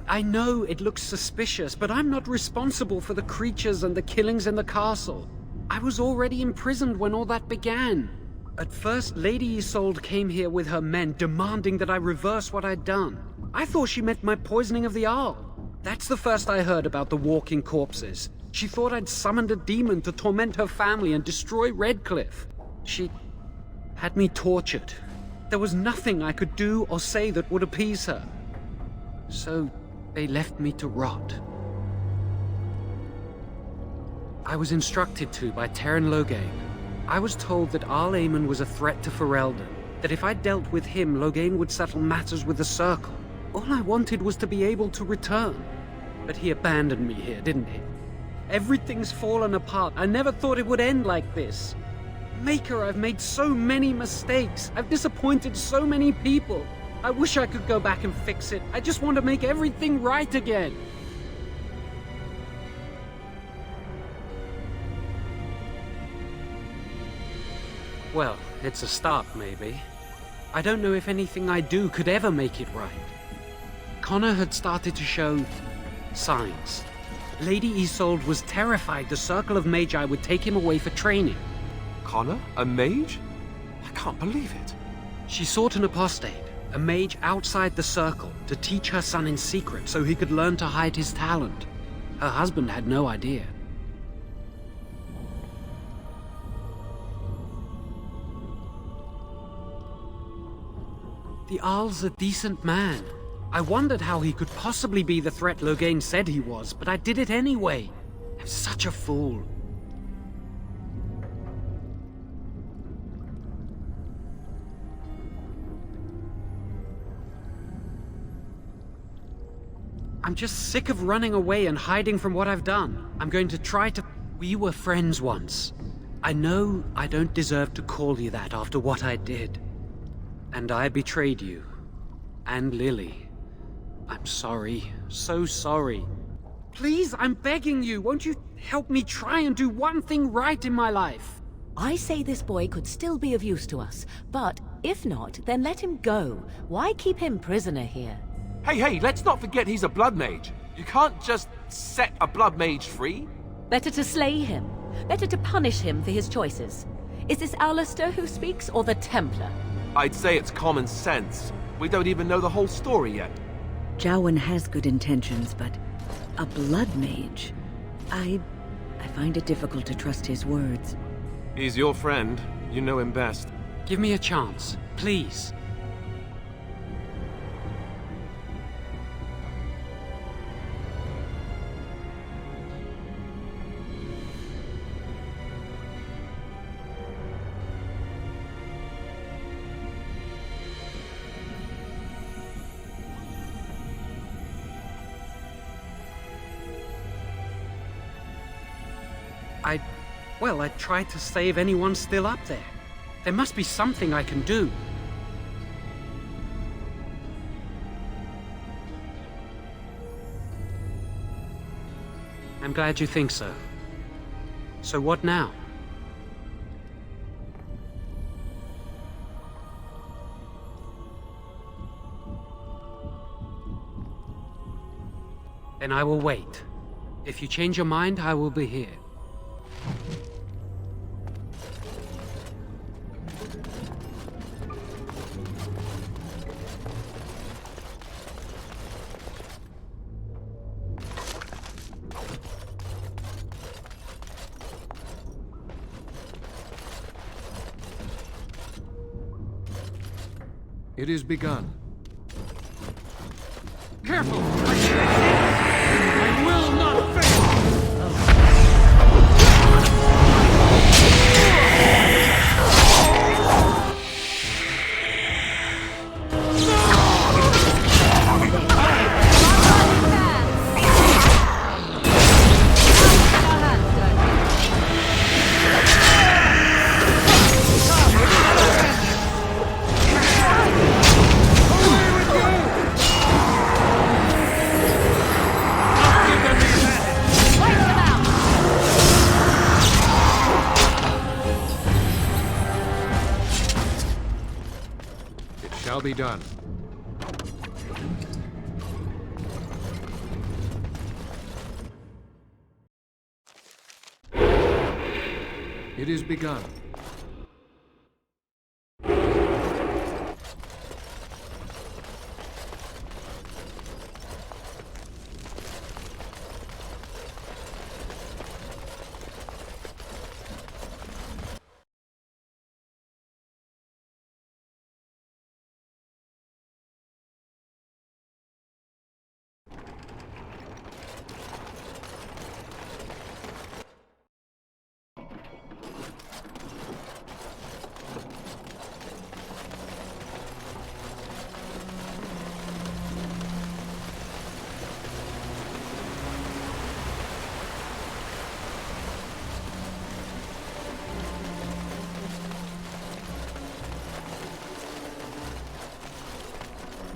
[SPEAKER 2] I know it looks suspicious, but I'm not responsible for the creatures and the killings in the castle. I was already imprisoned when all that began. At first, Lady Isolde came here with her men, demanding that I reverse what I'd done. I thought she meant my poisoning of the Arl. That's the first I heard about the walking corpses. She thought I'd summoned a demon to torment her family and destroy Redcliffe. She had me tortured. There was nothing I could do or say that would appease her. So they left me to rot. I was instructed to by Terran Loghain. I was told that Arl Aemon was a threat to Ferelden, that if I dealt with him, Loghain would settle matters with the Circle. All I wanted was to be able to return. But he abandoned me here, didn't he? Everything's fallen apart. I never thought it would end like this. Maker, I've made so many mistakes. I've disappointed so many people. I wish I could go back and fix it. I just want to make everything right again. Well, it's a start, maybe. I don't know if anything I do could ever make it right. Connor had started to show signs. Lady Isolde was terrified the Circle of Magi would take him away for training.
[SPEAKER 1] Connor? A mage? I can't believe it.
[SPEAKER 2] She sought an apostate, a mage outside the Circle, to teach her son in secret so he could learn to hide his talent. Her husband had no idea. The Arl's a decent man. I wondered how he could possibly be the threat Loghain said he was, but I did it anyway. I'm such a fool. I'm just sick of running away and hiding from what I've done. I'm going to try to... We were friends once. I know I don't deserve to call you that after what I did. And I betrayed you. And Lily. I'm sorry. So sorry. Please, I'm begging you. Won't you help me try and do one thing right in my life?
[SPEAKER 3] I say this boy could still be of use to us, but if not, then let him go. Why keep him prisoner here?
[SPEAKER 1] Hey, let's not forget he's a blood mage. You can't just set a blood mage free.
[SPEAKER 3] Better to slay him. Better to punish him for his choices. Is this Alistair who speaks, or the Templar?
[SPEAKER 1] I'd say it's common sense. We don't even know the whole story yet.
[SPEAKER 7] Jowan has good intentions, but a blood mage? I find it difficult to trust his words.
[SPEAKER 1] He's your friend. You know him best.
[SPEAKER 2] Give me a chance, please. I tried to save anyone still up there. There must be something I can do. I'm glad you think so. So what now? Then I will wait. If you change your mind, I will be here.
[SPEAKER 14] It is begun.
[SPEAKER 2] Careful! I will not fail!
[SPEAKER 14] Shall be done. It is begun.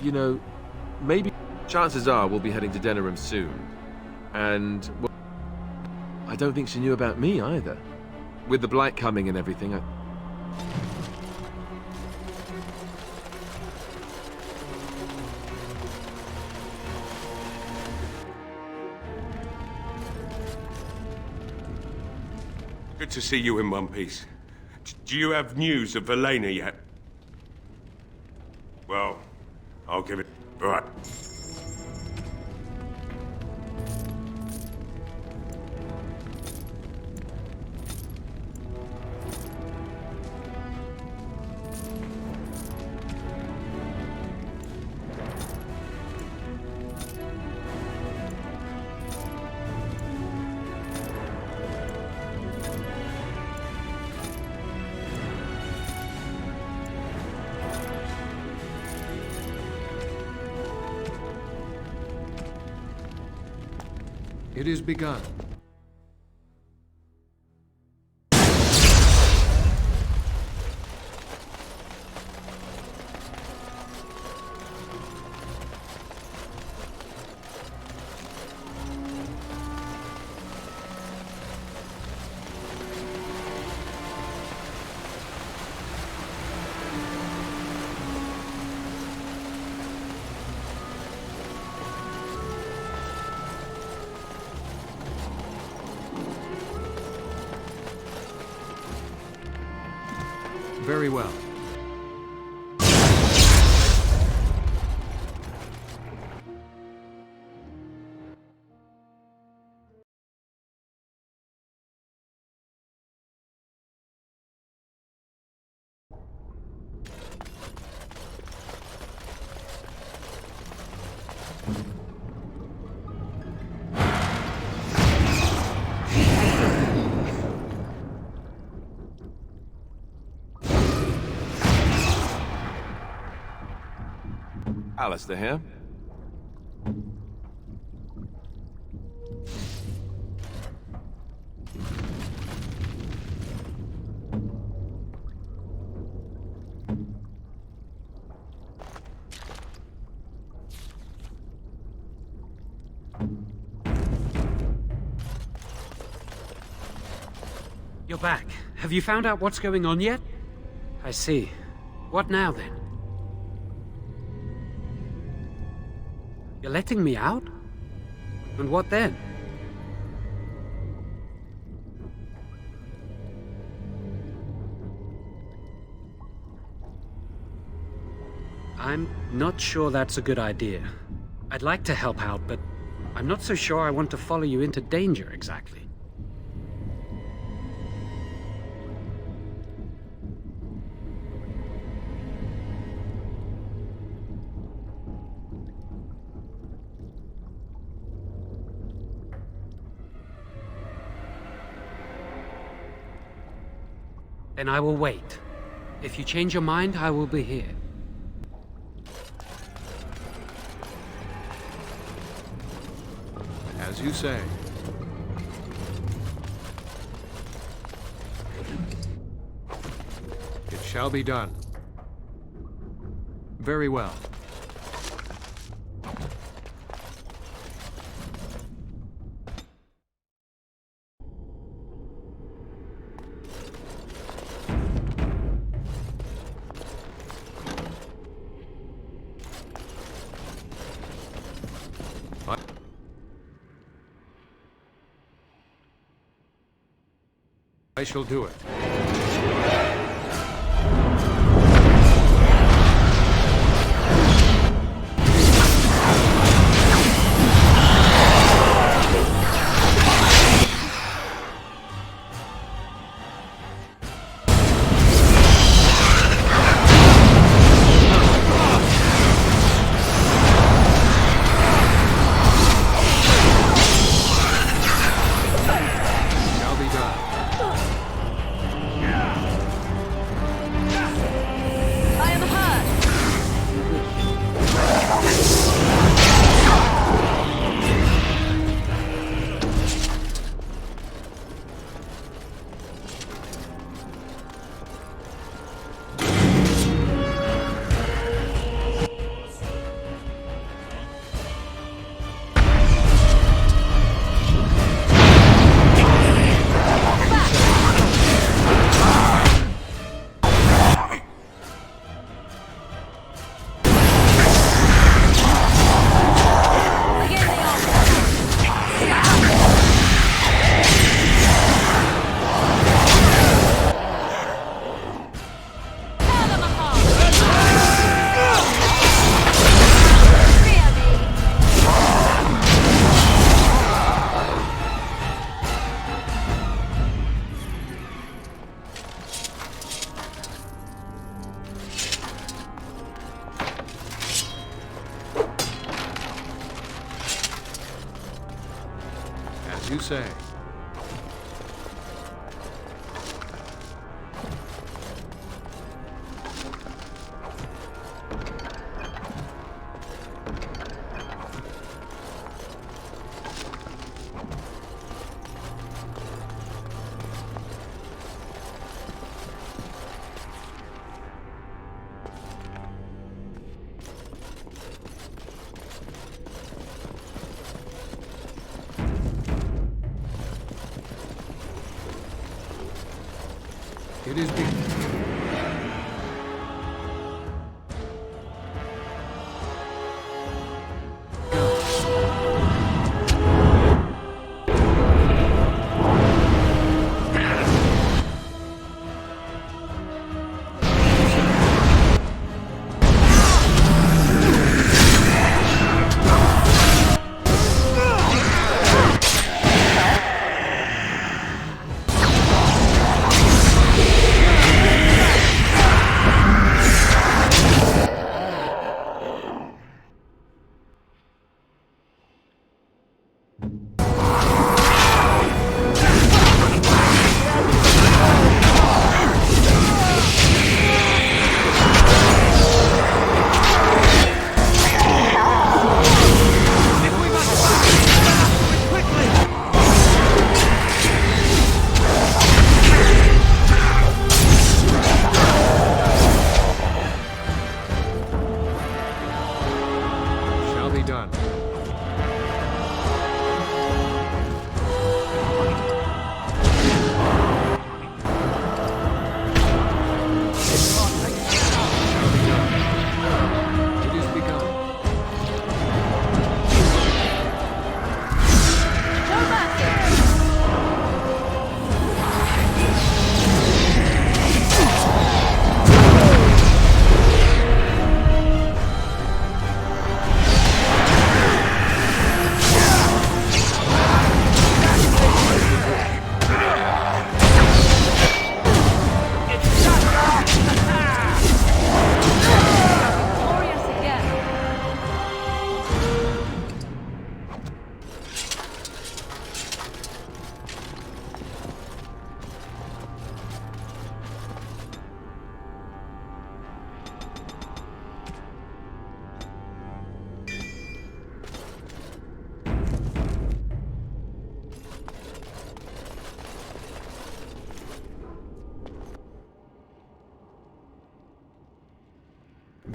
[SPEAKER 1] You know, maybe... Chances are we'll be heading to Denerim soon. And, well, I don't think she knew about me either. With the Blight coming and everything,
[SPEAKER 12] Good to see you in one piece. Do you have news of Velena yet? Well, I'll give it... Right.
[SPEAKER 14] It is begun. Very well.
[SPEAKER 1] Alistair here.
[SPEAKER 2] You're back. Have you found out what's going on yet? I see. What now, then? You're letting me out? And what then? I'm not sure that's a good idea. I'd like to help out, but I'm not so sure I want to follow you into danger exactly. Then I will wait. If you change your mind, I will be here.
[SPEAKER 14] As you say. It shall be done. Very well. I shall do it. As you say. It is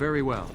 [SPEAKER 14] Very well.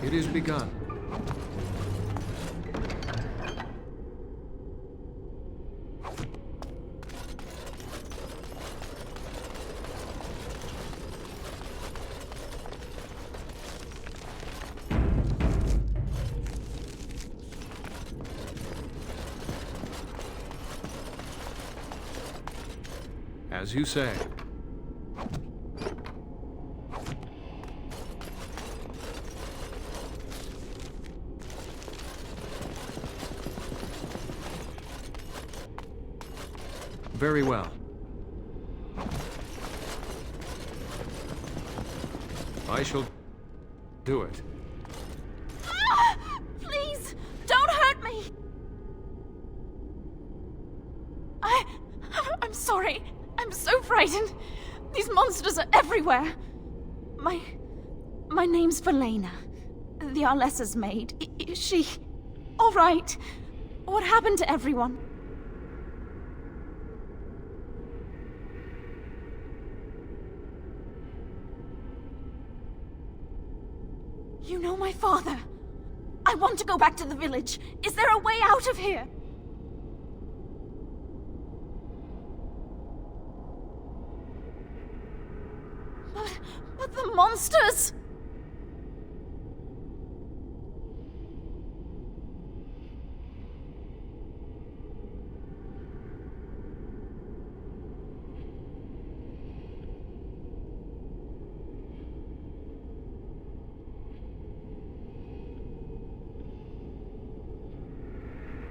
[SPEAKER 14] It is begun. As you say. Very well. I shall do it.
[SPEAKER 9] Please, don't hurt me! I'm sorry. I'm so frightened. These monsters are everywhere. My name's Valena. The Arlessa's maid. Is she all right? What happened to everyone? You know my father. I want to go back to the village. Is there a way out of here? But the monsters!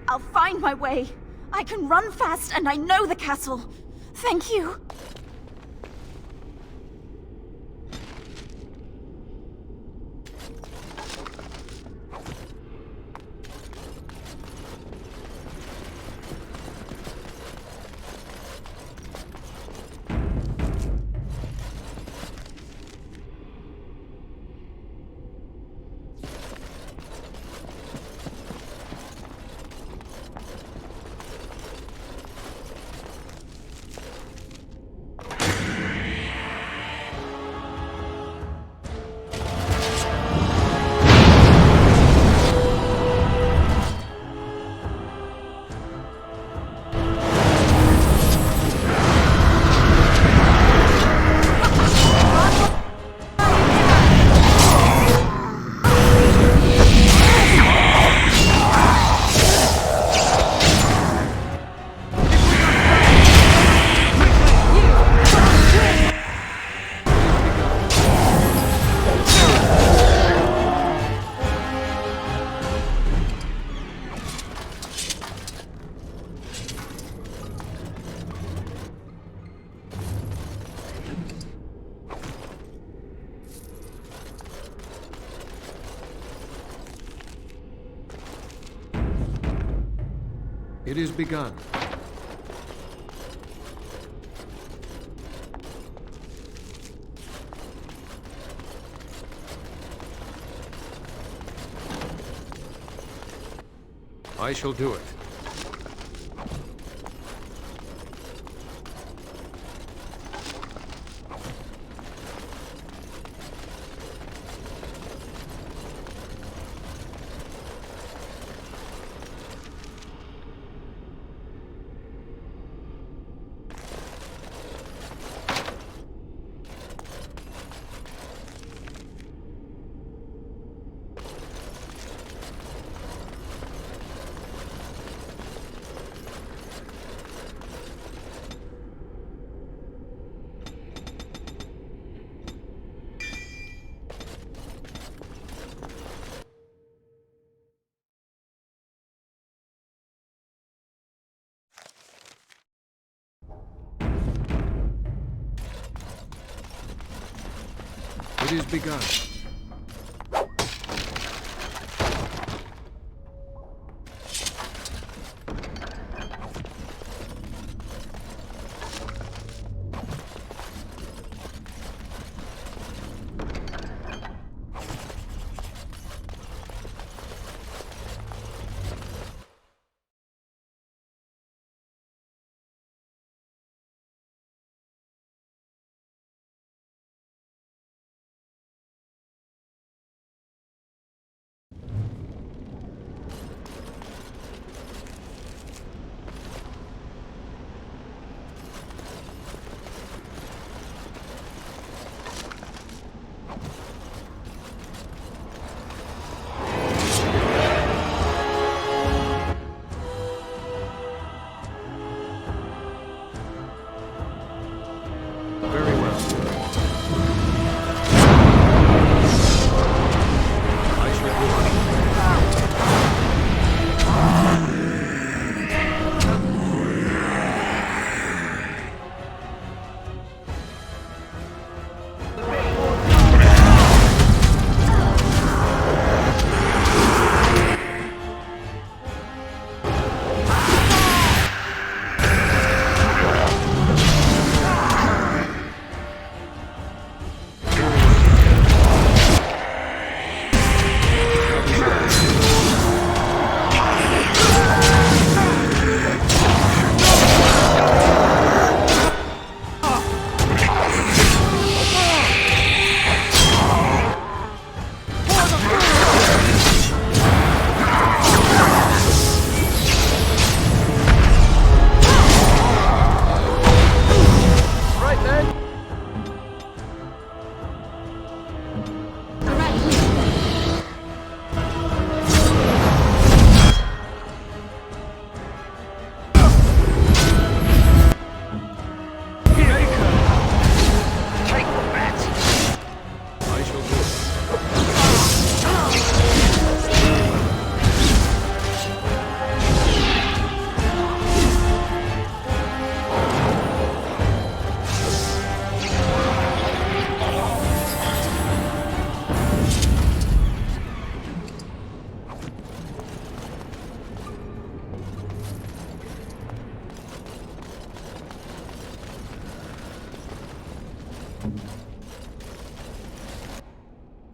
[SPEAKER 9] I'll find my way. I can run fast and I know the castle. Thank you.
[SPEAKER 14] It is begun. I shall do it. It is begun.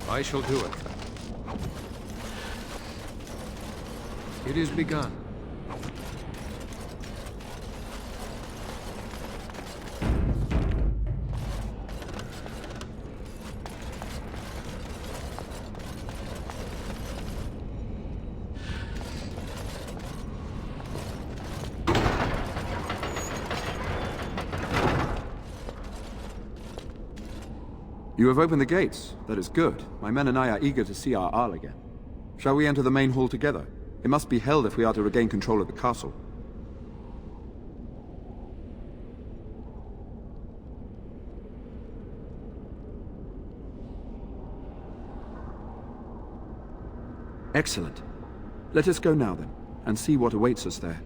[SPEAKER 14] I shall do it. It is begun.
[SPEAKER 18] You have opened the gates. That is good. My men and I are eager to see our Arl again. Shall we enter the main hall together? It must be held if we are to regain control of the castle. Excellent. Let us go now then, and see what awaits us there.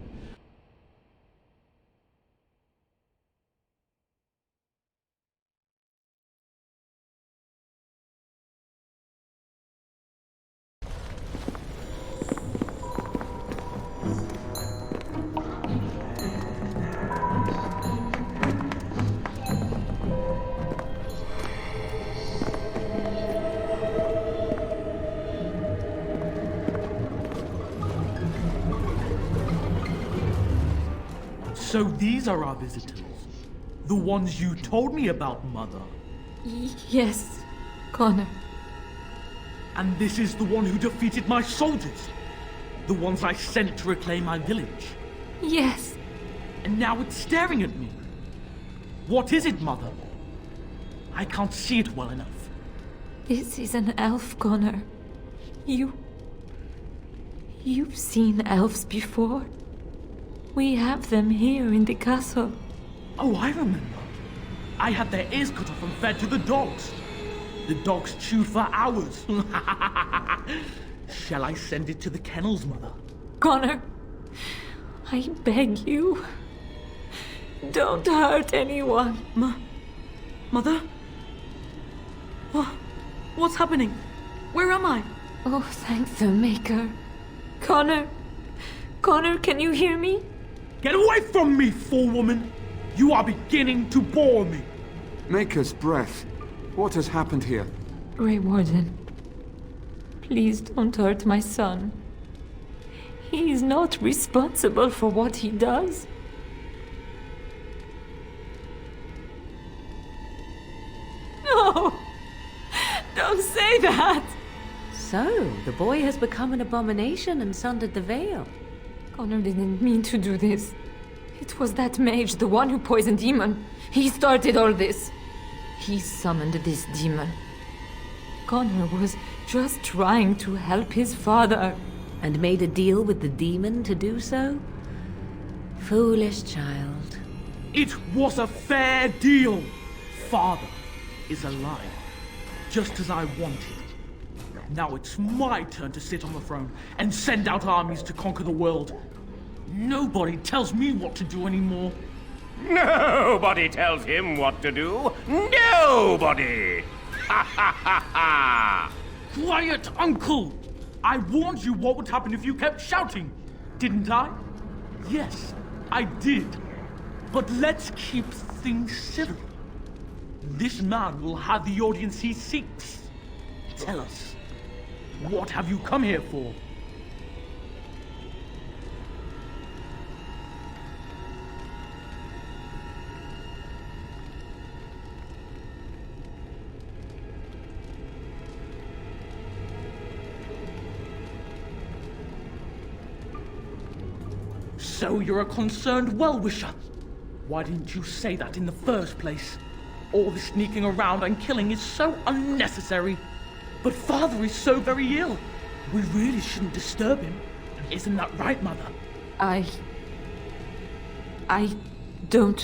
[SPEAKER 15] So these are our visitors. The ones you told me about, Mother.
[SPEAKER 6] Yes, Connor.
[SPEAKER 15] And this is the one who defeated my soldiers. The ones I sent to reclaim my village.
[SPEAKER 6] Yes.
[SPEAKER 15] And now it's staring at me. What is it, Mother? I can't see it well enough.
[SPEAKER 6] This is an elf, Connor. You've seen elves before. We have them here in the castle.
[SPEAKER 15] Oh, I remember. I had their ears cut off and fed to the dogs. The dogs chewed for hours. Shall I send it to the kennels, Mother?
[SPEAKER 6] Connor, I beg you. Don't hurt anyone.
[SPEAKER 13] Mother?
[SPEAKER 15] What's happening? Where am I?
[SPEAKER 6] Oh, thank the Maker. Connor! Connor, can you hear me?
[SPEAKER 15] Get away from me, fool woman! You are beginning to bore me.
[SPEAKER 18] Maker's breath. What has happened here?
[SPEAKER 6] Grey Warden, please don't hurt my son. He is not responsible for what he does. No! Don't say that!
[SPEAKER 3] So, the boy has become an abomination and sundered the veil.
[SPEAKER 6] Connor didn't mean to do this. It was that mage, the one who poisoned Demon. He started all this. He summoned this demon. Connor was just trying to help his father.
[SPEAKER 3] And made a deal with the demon to do so? Foolish child.
[SPEAKER 15] It was a fair deal. Father is alive, just as I wanted. Now it's my turn to sit on the throne and send out armies to conquer the world. Nobody tells me what to do anymore.
[SPEAKER 4] Nobody tells him what to do. Nobody! Ha ha ha ha!
[SPEAKER 15] Quiet, Uncle! I warned you what would happen if you kept shouting, didn't I? Yes, I did. But let's keep things civil. This man will have the audience he seeks. Tell us, what have you come here for? So you're a concerned well-wisher. Why didn't you say that in the first place? All this sneaking around and killing is so unnecessary. But Father is so very ill. We really shouldn't disturb him. Isn't that right, Mother?
[SPEAKER 6] I don't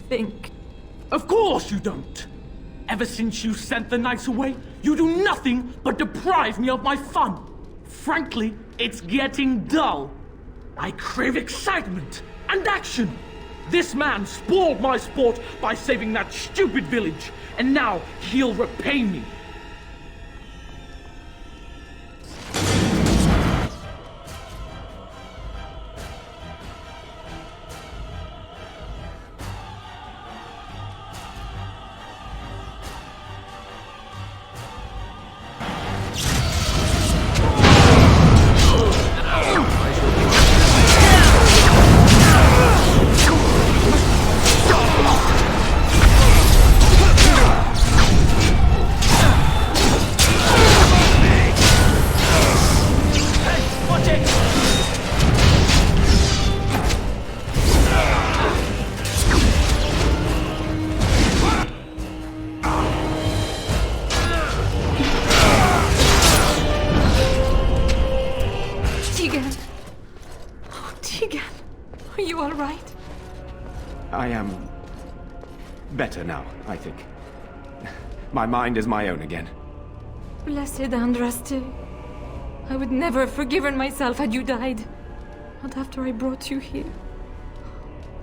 [SPEAKER 6] think...
[SPEAKER 15] Of course you don't! Ever since you sent the knights away, you do nothing but deprive me of my fun. Frankly, it's getting dull. I crave excitement and action. This man spoiled my sport by saving that stupid village, and now he'll repay me.
[SPEAKER 4] I am better now, I think. My mind is my own again.
[SPEAKER 6] Blessed Andraste. I would never have forgiven myself had you died. Not after I brought you here.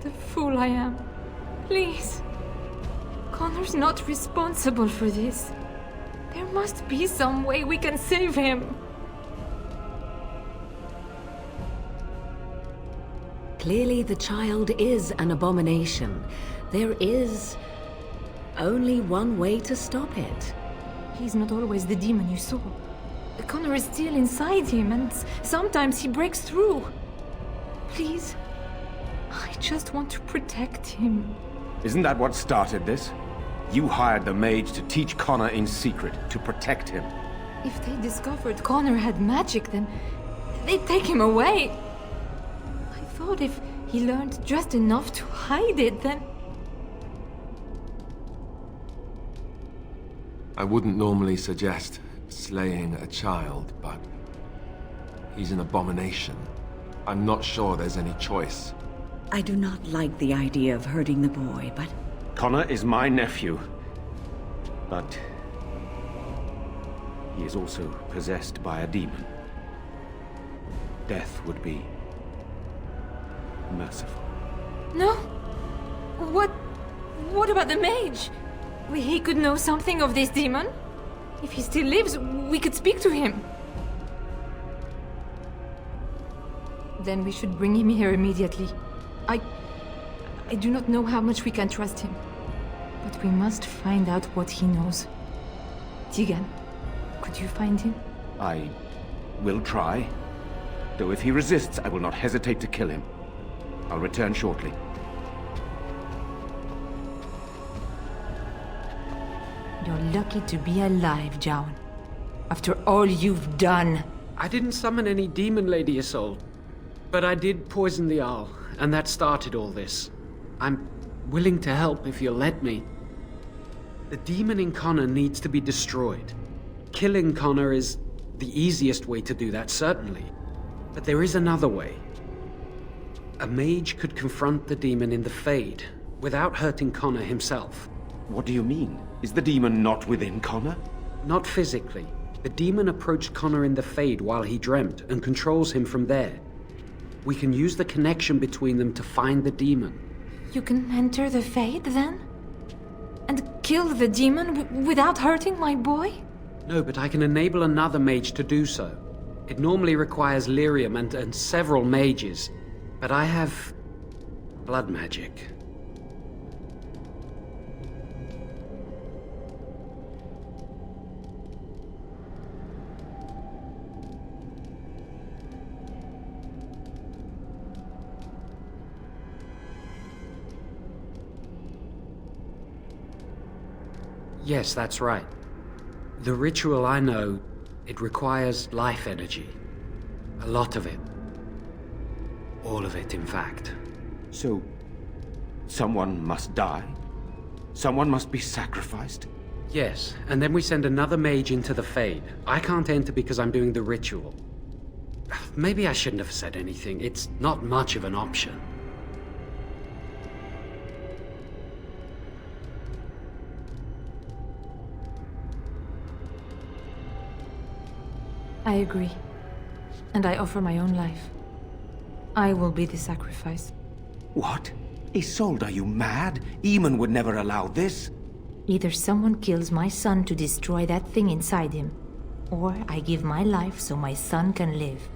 [SPEAKER 6] The fool I am. Please. Connor's not responsible for this. There must be some way we can save him.
[SPEAKER 3] Clearly the child is an abomination. There is only one way to stop it.
[SPEAKER 6] He's not always the demon you saw. Connor is still inside him, and sometimes he breaks through. Please, I just want to protect him.
[SPEAKER 4] Isn't that what started this? You hired the mage to teach Connor in secret, to protect him.
[SPEAKER 6] If they discovered Connor had magic, then they'd take him away. I thought if he learned just enough to hide it, then...
[SPEAKER 1] I wouldn't normally suggest slaying a child, but he's an abomination. I'm not sure there's any choice.
[SPEAKER 7] I do not like the idea of hurting the boy, but...
[SPEAKER 4] Connor is my nephew, but he is also possessed by a demon. Death would be merciful.
[SPEAKER 6] No? What about the mage? He could know something of this demon? If he still lives, we could speak to him. Then we should bring him here immediately. I do not know how much we can trust him. But we must find out what he knows. Tegan, could you find him?
[SPEAKER 4] I will try. Though if he resists, I will not hesitate to kill him. I'll return shortly.
[SPEAKER 6] You're lucky to be alive, Jowan. After all you've done.
[SPEAKER 2] I didn't summon any demon, Lady Isolde. But I did poison the Arl, and that started all this. I'm willing to help if you'll let me. The demon in Connor needs to be destroyed. Killing Connor is the easiest way to do that, certainly. But there is another way. A mage could confront the demon in the Fade, without hurting Connor himself.
[SPEAKER 4] What do you mean? Is the demon not within Connor?
[SPEAKER 2] Not physically. The demon approached Connor in the Fade while he dreamt, and controls him from there. We can use the connection between them to find the demon.
[SPEAKER 6] You can enter the Fade, then? And kill the demon without hurting my boy?
[SPEAKER 2] No, but I can enable another mage to do so. It normally requires lyrium and several mages. But I have blood magic. Yes, that's right. The ritual I know, it requires life energy. A lot of it. All of it, in fact.
[SPEAKER 4] So, someone must die? Someone must be sacrificed?
[SPEAKER 2] Yes, and then we send another mage into the Fade. I can't enter because I'm doing the ritual. Maybe I shouldn't have said anything. It's not much of an option.
[SPEAKER 6] I agree. And I offer my own life. I will be the sacrifice.
[SPEAKER 4] What? Isolde, are you mad? Eamon would never allow this.
[SPEAKER 6] Either someone kills my son to destroy that thing inside him, or I give my life so my son can live.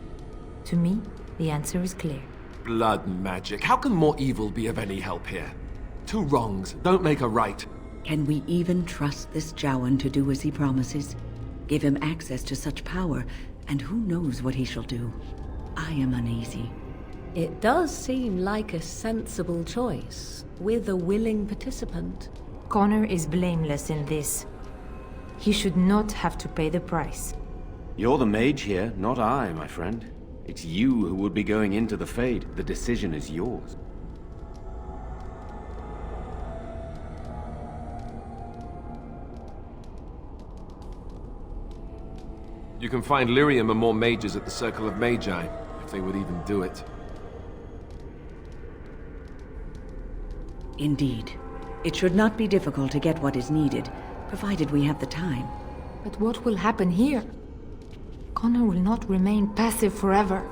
[SPEAKER 6] To me, the answer is clear.
[SPEAKER 1] Blood magic. How can more evil be of any help here? Two wrongs don't make a right.
[SPEAKER 7] Can we even trust this Jowan to do as he promises? Give him access to such power, and who knows what he shall do. I am uneasy.
[SPEAKER 3] It does seem like a sensible choice, with a willing participant.
[SPEAKER 6] Connor is blameless in this. He should not have to pay the price.
[SPEAKER 4] You're the mage here, not I, my friend. It's you who would be going into the Fade. The decision is yours.
[SPEAKER 1] You can find lyrium and more mages at the Circle of Magi, if they would even do it.
[SPEAKER 7] Indeed. It should not be difficult to get what is needed, provided we have the time.
[SPEAKER 6] But what will happen here? Connor will not remain passive forever.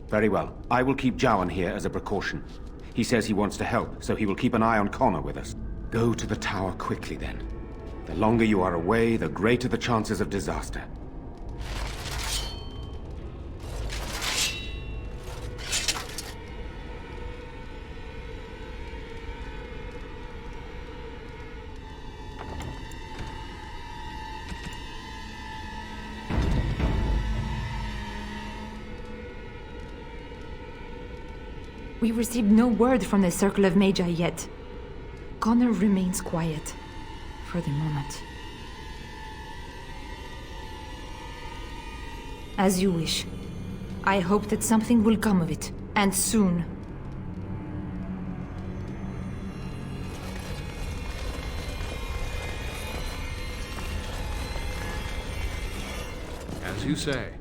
[SPEAKER 4] Very well. I will keep Jowan here as a precaution. He says he wants to help, so he will keep an eye on Connor with us. Go to the tower quickly, then. The longer you are away, the greater the chances of disaster.
[SPEAKER 6] We received no word from the Circle of Magi yet. Connor remains quiet. For the moment. As you wish. I hope that something will come of it. And soon.
[SPEAKER 14] As you say.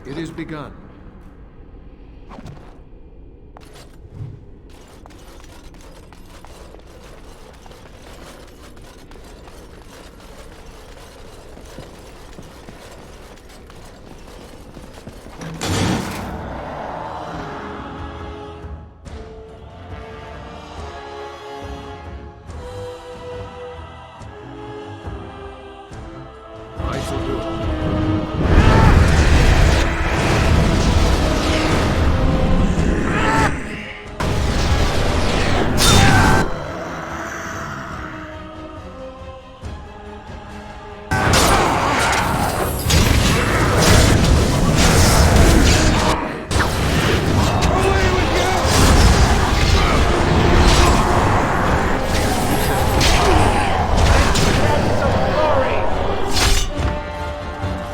[SPEAKER 14] It is begun. I shall do it.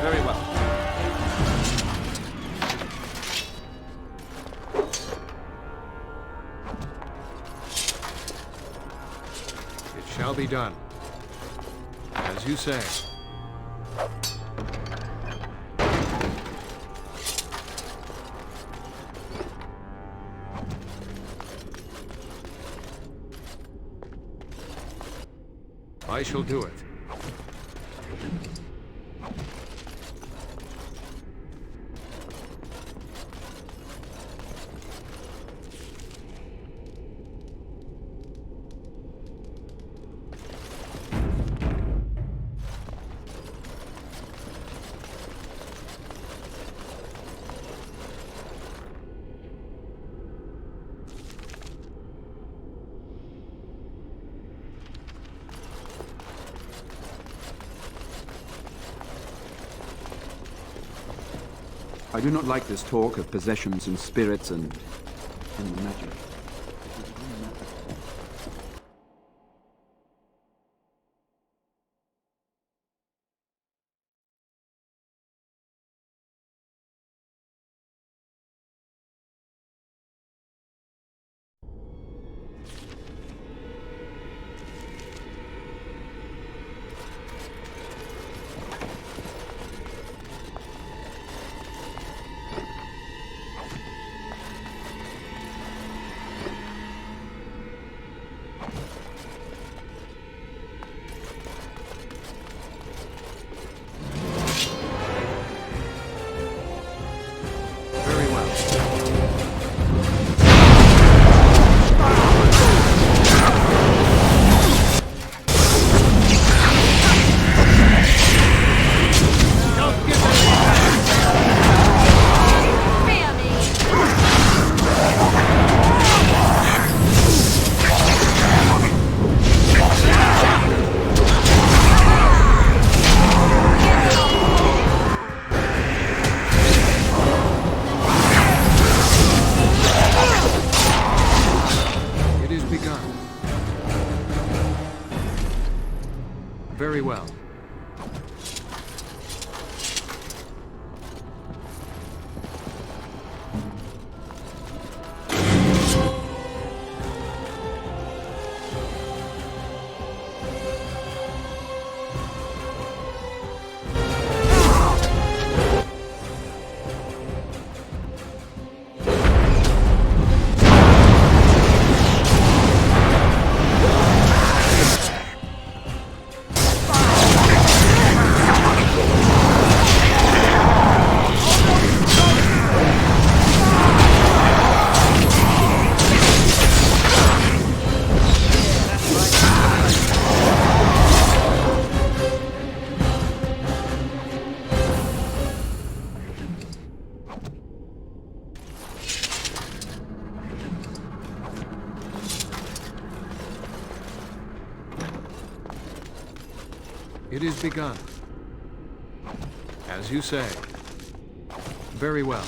[SPEAKER 14] Very well. It shall be done. As you say. I shall do it.
[SPEAKER 18] I do not like this talk of possessions and spirits and magic. Very well.
[SPEAKER 14] It is begun. As you say. Very well.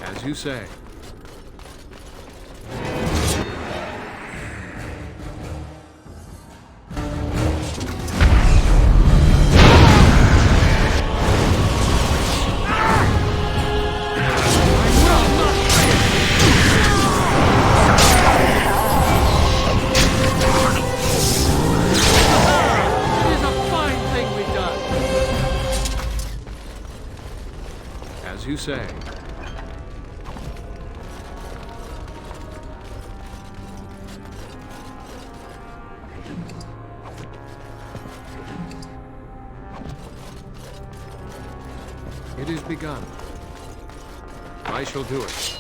[SPEAKER 14] As you say. As you say. It is begun. I shall do it.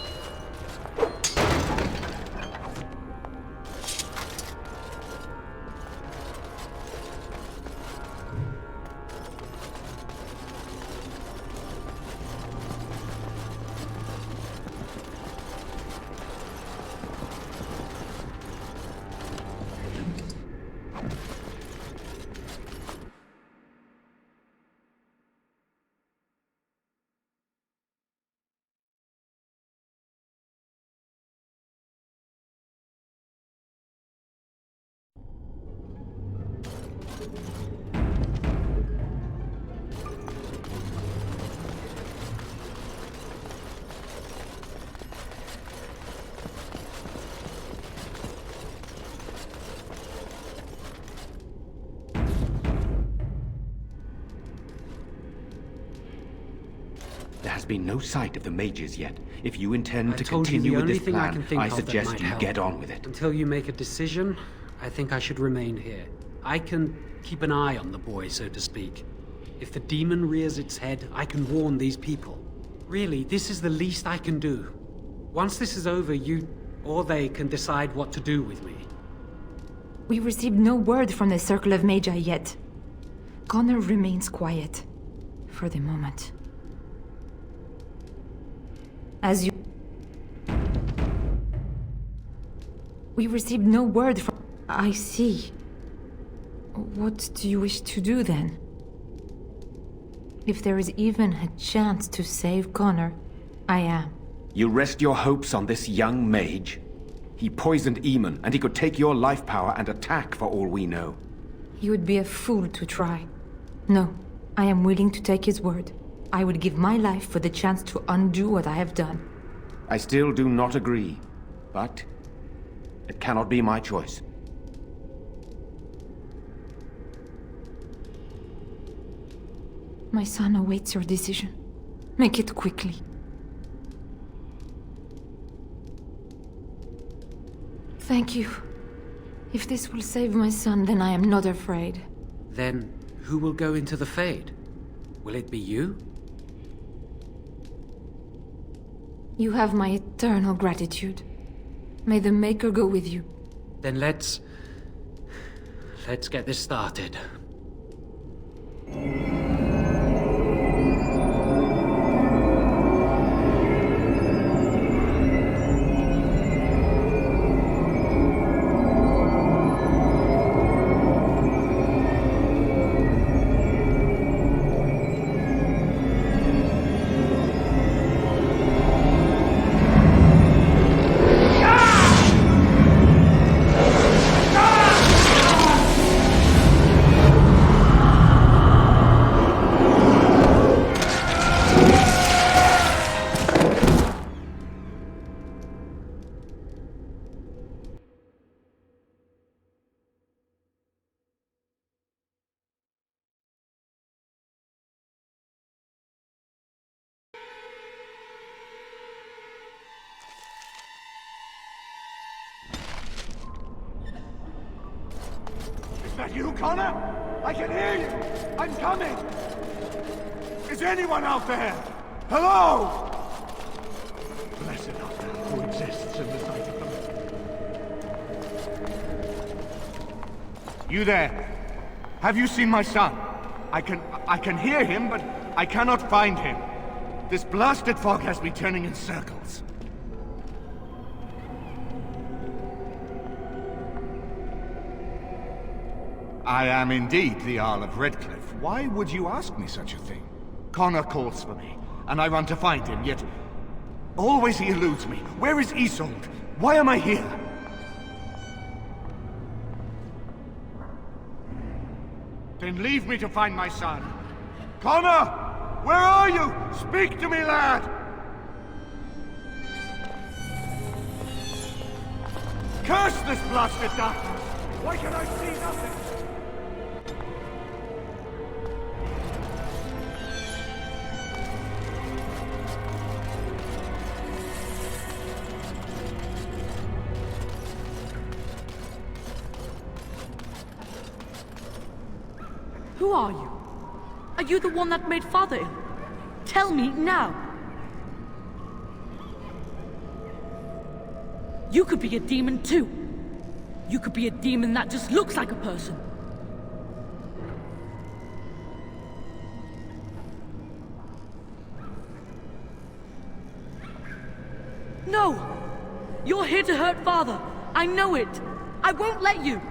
[SPEAKER 4] There has been no sight of the mages yet. If you intend to continue with this plan, I suggest you get on with it.
[SPEAKER 2] Until you make a decision, I think I should remain here. I can keep an eye on the boy, so to speak. If the demon rears its head, I can warn these people. Really, this is the least I can do. Once this is over, you or they can decide what to do with me.
[SPEAKER 6] We received no word from the Circle of Magi yet. Connor remains quiet. For the moment. As you... We received no word from... I see. What do you wish to do then? If there is even a chance to save Connor, I am.
[SPEAKER 4] You rest your hopes on this young mage? He poisoned Eamon, and he could take your life power and attack for all we know.
[SPEAKER 6] He would be a fool to try. No, I am willing to take his word. I would give my life for the chance to undo what I have done.
[SPEAKER 4] I still do not agree, but it cannot be my choice.
[SPEAKER 6] My son awaits your decision. Make it quickly. Thank you. If this will save my son, then I am not afraid.
[SPEAKER 2] Then, who will go into the Fade? Will it be you?
[SPEAKER 6] You have my eternal gratitude. May the Maker go with you.
[SPEAKER 2] Then let's get this started.
[SPEAKER 19] that you, Connor? I can hear you! I'm coming! Is anyone out there? Hello? Blessed art thou who exists in the sight of the Lord. You there? Have you seen my son? I can hear him, but I cannot find him. This blasted fog has me turning in circles. I am indeed the Earl of Redcliffe. Why would you ask me such a thing? Connor calls for me, and I run to find him, yet always he eludes me. Where is Isolde? Why am I here? Then leave me to find my son. Connor! Where are you? Speak to me, lad! Curse this blasted darkness! Why can I see nothing?
[SPEAKER 15] Who are you? Are you the one that made Father ill? Tell me now! You could be a demon too. You could be a demon that just looks like a person. No! You're here to hurt Father. I know it. I won't let you.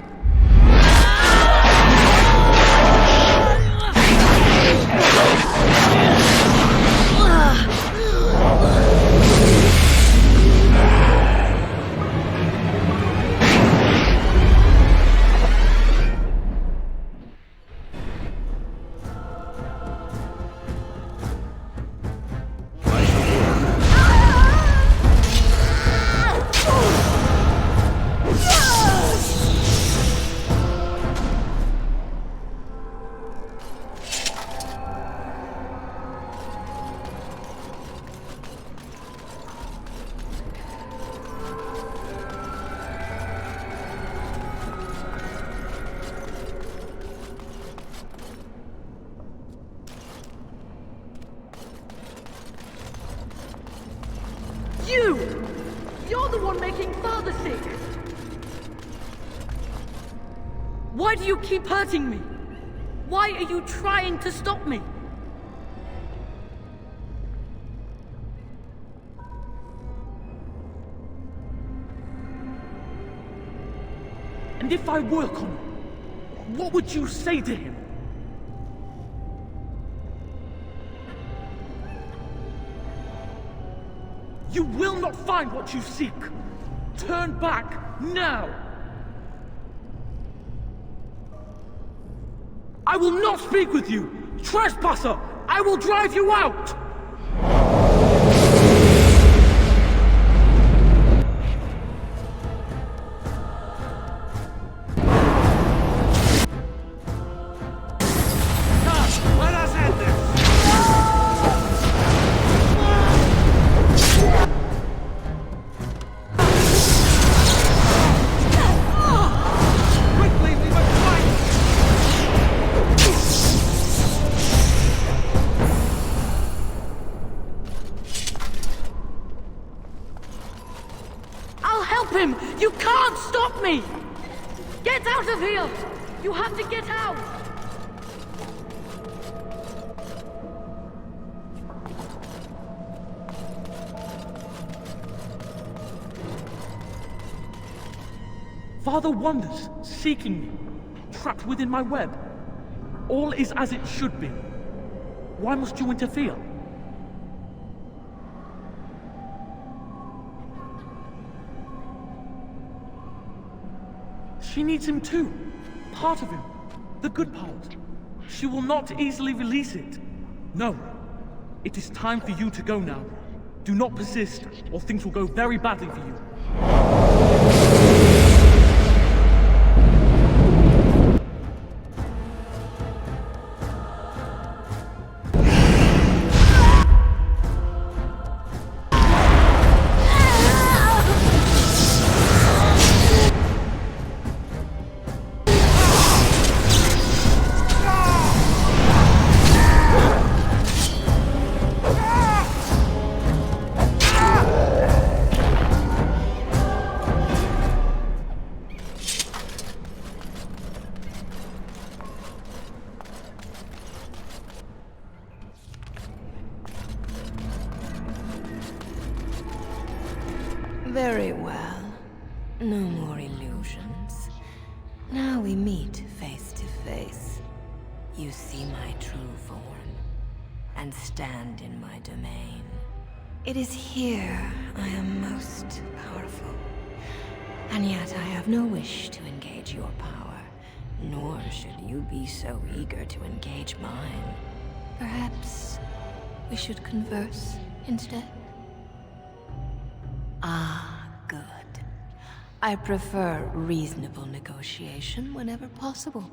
[SPEAKER 15] You're the one making Father sick! Why do you keep hurting me? Why are you trying to stop me? And if I were Connor, what would you say to him? You will not find what you seek. Turn back, now! I will not speak with you! Trespasser! I will drive you out! Him! You can't stop me! Get out of here! You have to get out! Father wanders, seeking me, trapped within my web. All is as it should be. Why must you interfere? She needs him too. Part of him. The good part. She will not easily release it. No. It is time for you to go now. Do not persist, or things will go very badly for you.
[SPEAKER 20] Very well. No more illusions. Now we meet face to face. You see my true form, and stand in my domain. It is here I am most powerful. And yet I have no wish to engage your power, nor should you be so eager to engage mine. Perhaps we should converse instead? Ah, good. I prefer reasonable negotiation whenever possible.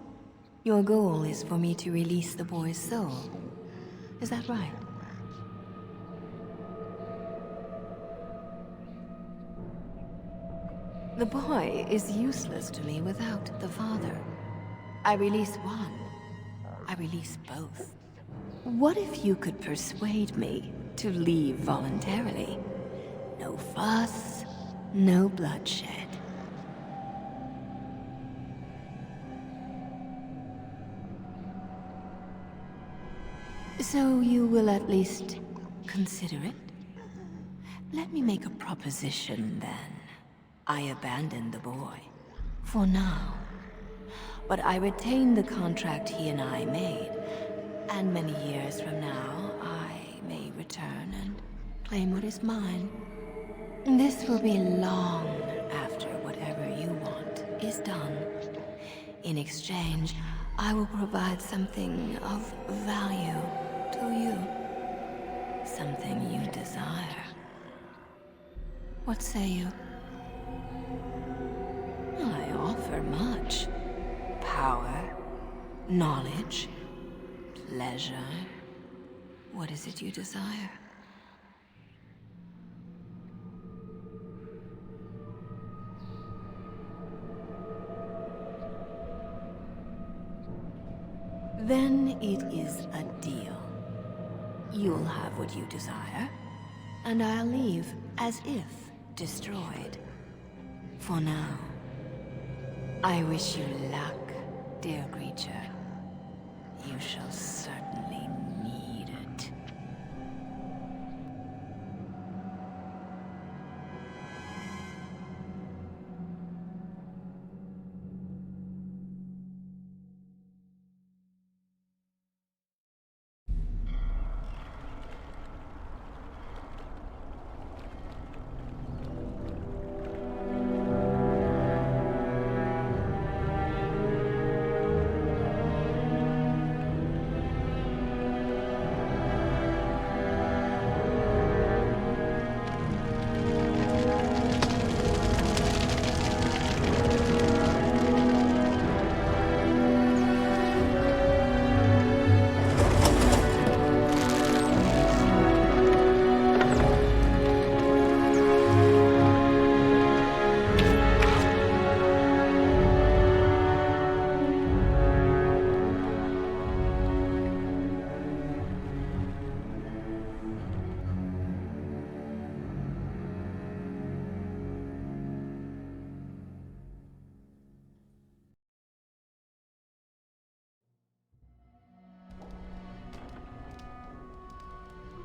[SPEAKER 20] Your goal is for me to release the boy's soul. Is that right? The boy is useless to me without the father. I release one. I release both. What if you could persuade me to leave voluntarily? No fuss, no bloodshed. So you will at least consider it? Let me make a proposition then. I abandon the boy, for now. But I retain the contract he and I made, and many years from now, I may return and claim what is mine. This will be long after whatever you want is done. In exchange, I will provide something of value to you. Something you desire. What say you? I offer much. Power, knowledge, pleasure. What is it you desire? Then it is a deal. You'll have what you desire, and I'll leave as if destroyed. For now. I wish you luck, dear creature. You shall certainly need it.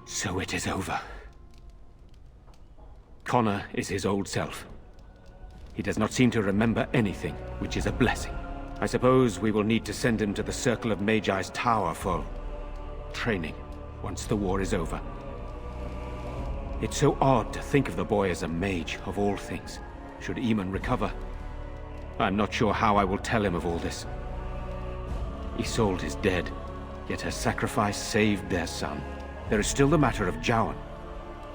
[SPEAKER 4] So it is over. Connor is his old self. He does not seem to remember anything, which is a blessing. I suppose we will need to send him to the Circle of Magi's tower for training, once the war is over. It's so odd to think of the boy as a mage, of all things, should Eamon recover. I'm not sure how I will tell him of all this. Isolde is dead, yet her sacrifice saved their son. There is still the matter of Jowan.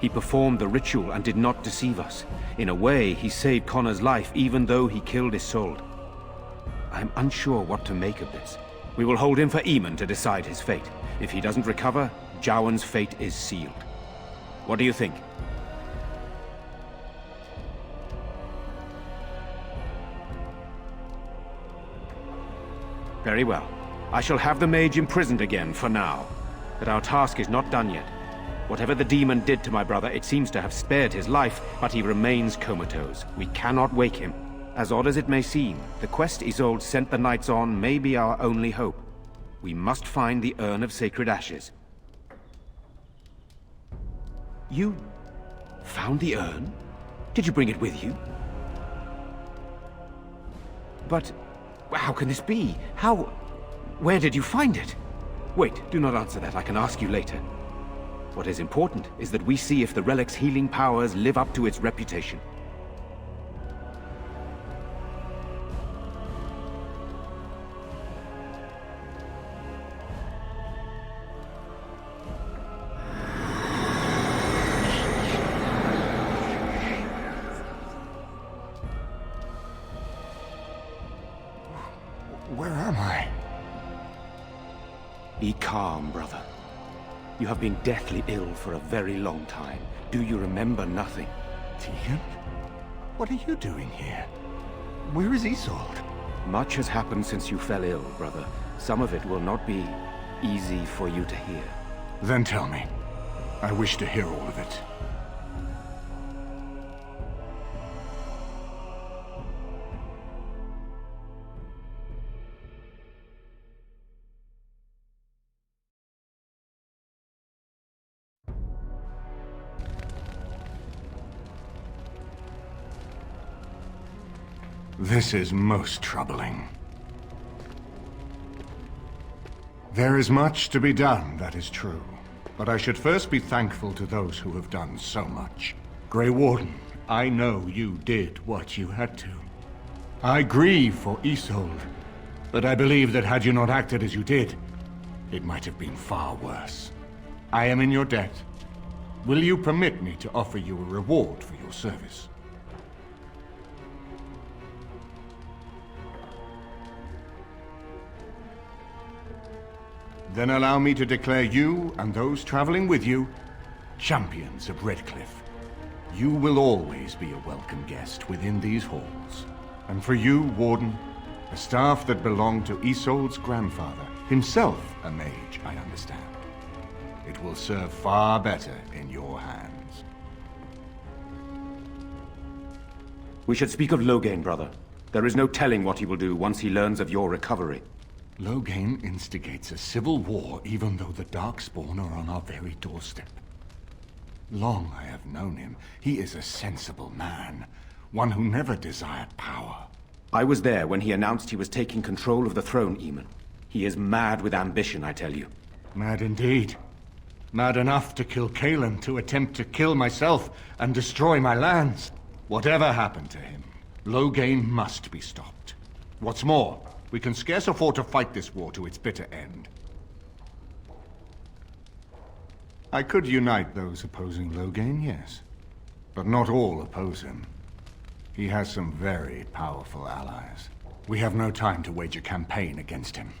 [SPEAKER 4] He performed the ritual and did not deceive us. In a way, he saved Connor's life even though he killed Isolde. I'm unsure what to make of this. We will hold him for Eamon to decide his fate. If he doesn't recover, Jowan's fate is sealed. What do you think? Very well. I shall have the mage imprisoned again for now. But our task is not done yet. Whatever the demon did to my brother, it seems to have spared his life, but he remains comatose. We cannot wake him. As odd as it may seem, the quest Isolde sent the knights on may be our only hope. We must find the Urn of Sacred Ashes. You found the urn? Did you bring it with you? But how can this be? Where did you find it? Wait, do not answer that. I can ask you later. What is important is that we see if the relic's healing powers live up to its reputation.
[SPEAKER 19] Where am I?
[SPEAKER 4] Be calm, brother. You have been deathly ill for a very long time. Do you remember nothing?
[SPEAKER 19] Tegan? What are you doing here? Where is Isolde?
[SPEAKER 4] Much has happened since you fell ill, brother. Some of it will not be easy for you to hear.
[SPEAKER 19] Then tell me. I wish to hear all of it. This is most troubling. There is much to be done, that is true. But I should first be thankful to those who have done so much. Grey Warden, I know you did what you had to. I grieve for Isolde, but I believe that had you not acted as you did, it might have been far worse. I am in your debt. Will you permit me to offer you a reward for your service? Then allow me to declare you and those traveling with you champions of Redcliffe. You will always be a welcome guest within these halls. And for you, Warden, a staff that belonged to Isolde's grandfather, himself a mage, I understand. It will serve far better in your hands.
[SPEAKER 4] We should speak of Loghain, brother. There is no telling what he will do once he learns of your recovery.
[SPEAKER 19] Loghain instigates a civil war even though the Darkspawn are on our very doorstep. Long I have known him. He is a sensible man, one who never desired power.
[SPEAKER 4] I was there when he announced he was taking control of the throne, Eamon. He is mad with ambition, I tell you.
[SPEAKER 19] Mad indeed. Mad enough to kill Cailan, to attempt to kill myself and destroy my lands. Whatever happened to him, Loghain must be stopped. What's more, we can scarce afford to fight this war to its bitter end. I could unite those opposing Loghain, yes. But not all oppose him. He has some very powerful allies. We have no time to wage a campaign against him.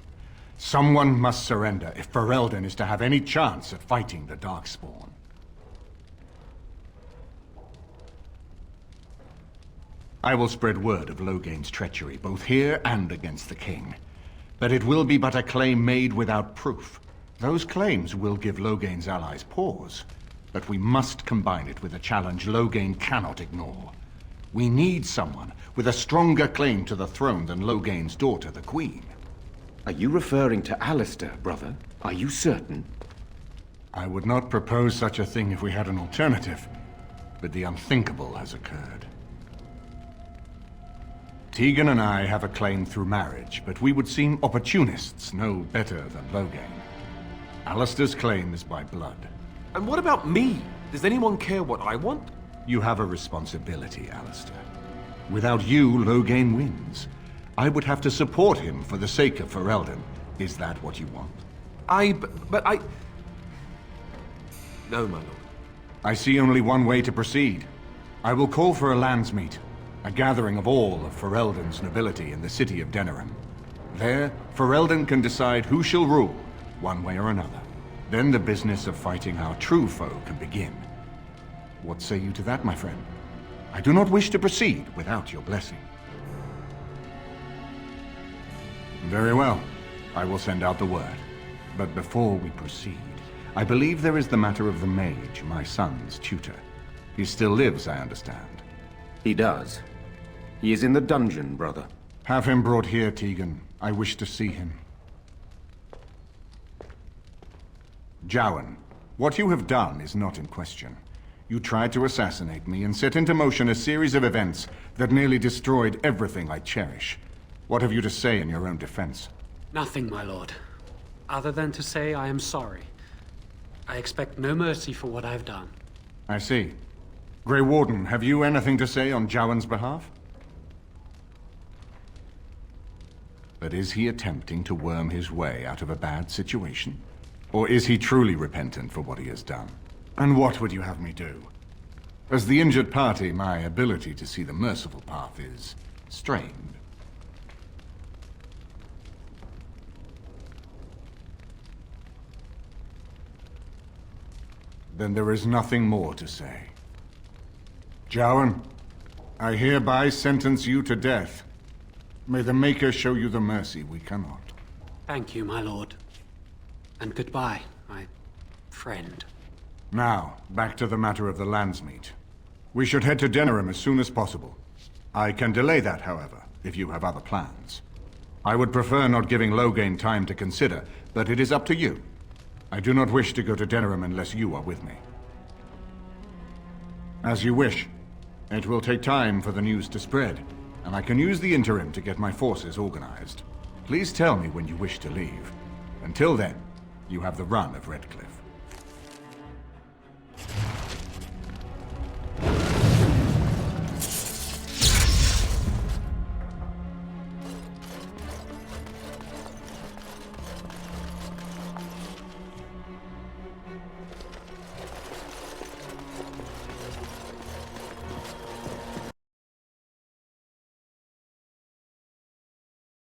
[SPEAKER 19] Someone must surrender if Ferelden is to have any chance at fighting the Darkspawn. I will spread word of Loghain's treachery, both here and against the king. But it will be but a claim made without proof. Those claims will give Loghain's allies pause, but we must combine it with a challenge Loghain cannot ignore. We need someone with a stronger claim to the throne than Loghain's daughter, the Queen.
[SPEAKER 4] Are you referring to Alistair, brother? Are you certain?
[SPEAKER 19] I would not propose such a thing if we had an alternative, but the unthinkable has occurred. Tegan and I have a claim through marriage, but we would seem opportunists no better than Loghain. Alistair's claim is by blood.
[SPEAKER 1] And what about me? Does anyone care what I want?
[SPEAKER 19] You have a responsibility, Alistair. Without you, Loghain wins. I would have to support him for the sake of Ferelden. Is that what you want?
[SPEAKER 1] But I... No, my lord.
[SPEAKER 19] I see only one way to proceed. I will call for a landsmeet, a gathering of all of Ferelden's nobility in the city of Denerim. There, Ferelden can decide who shall rule, one way or another. Then the business of fighting our true foe can begin. What say you to that, my friend? I do not wish to proceed without your blessing. Very well. I will send out the word. But before we proceed, I believe there is the matter of the mage, my son's tutor. He still lives, I understand.
[SPEAKER 4] He does. He is in the dungeon, brother.
[SPEAKER 19] Have him brought here, Tegan. I wish to see him. Jowan, what you have done is not in question. You tried to assassinate me and set into motion a series of events that nearly destroyed everything I cherish. What have you to say in your own defense?
[SPEAKER 2] Nothing, my lord. Other than to say I am sorry. I expect no mercy for what I've done.
[SPEAKER 19] I see. Grey Warden, have you anything to say on Jowan's behalf? But is he attempting to worm his way out of a bad situation? Or is he truly repentant for what he has done? And what would you have me do? As the injured party, my ability to see the merciful path is strained. Then there is nothing more to say. Jowan, I hereby sentence you to death. May the Maker show you the mercy we cannot.
[SPEAKER 2] Thank you, my lord. And goodbye, my friend.
[SPEAKER 19] Now, back to the matter of the Landsmeet. We should head to Denerim as soon as possible. I can delay that, however, if you have other plans. I would prefer not giving Loghain time to consider, but it is up to you. I do not wish to go to Denerim unless you are with me. As you wish. It will take time for the news to spread, and I can use the interim to get my forces organized. Please tell me when you wish to leave. Until then, you have the run of Redcliffe.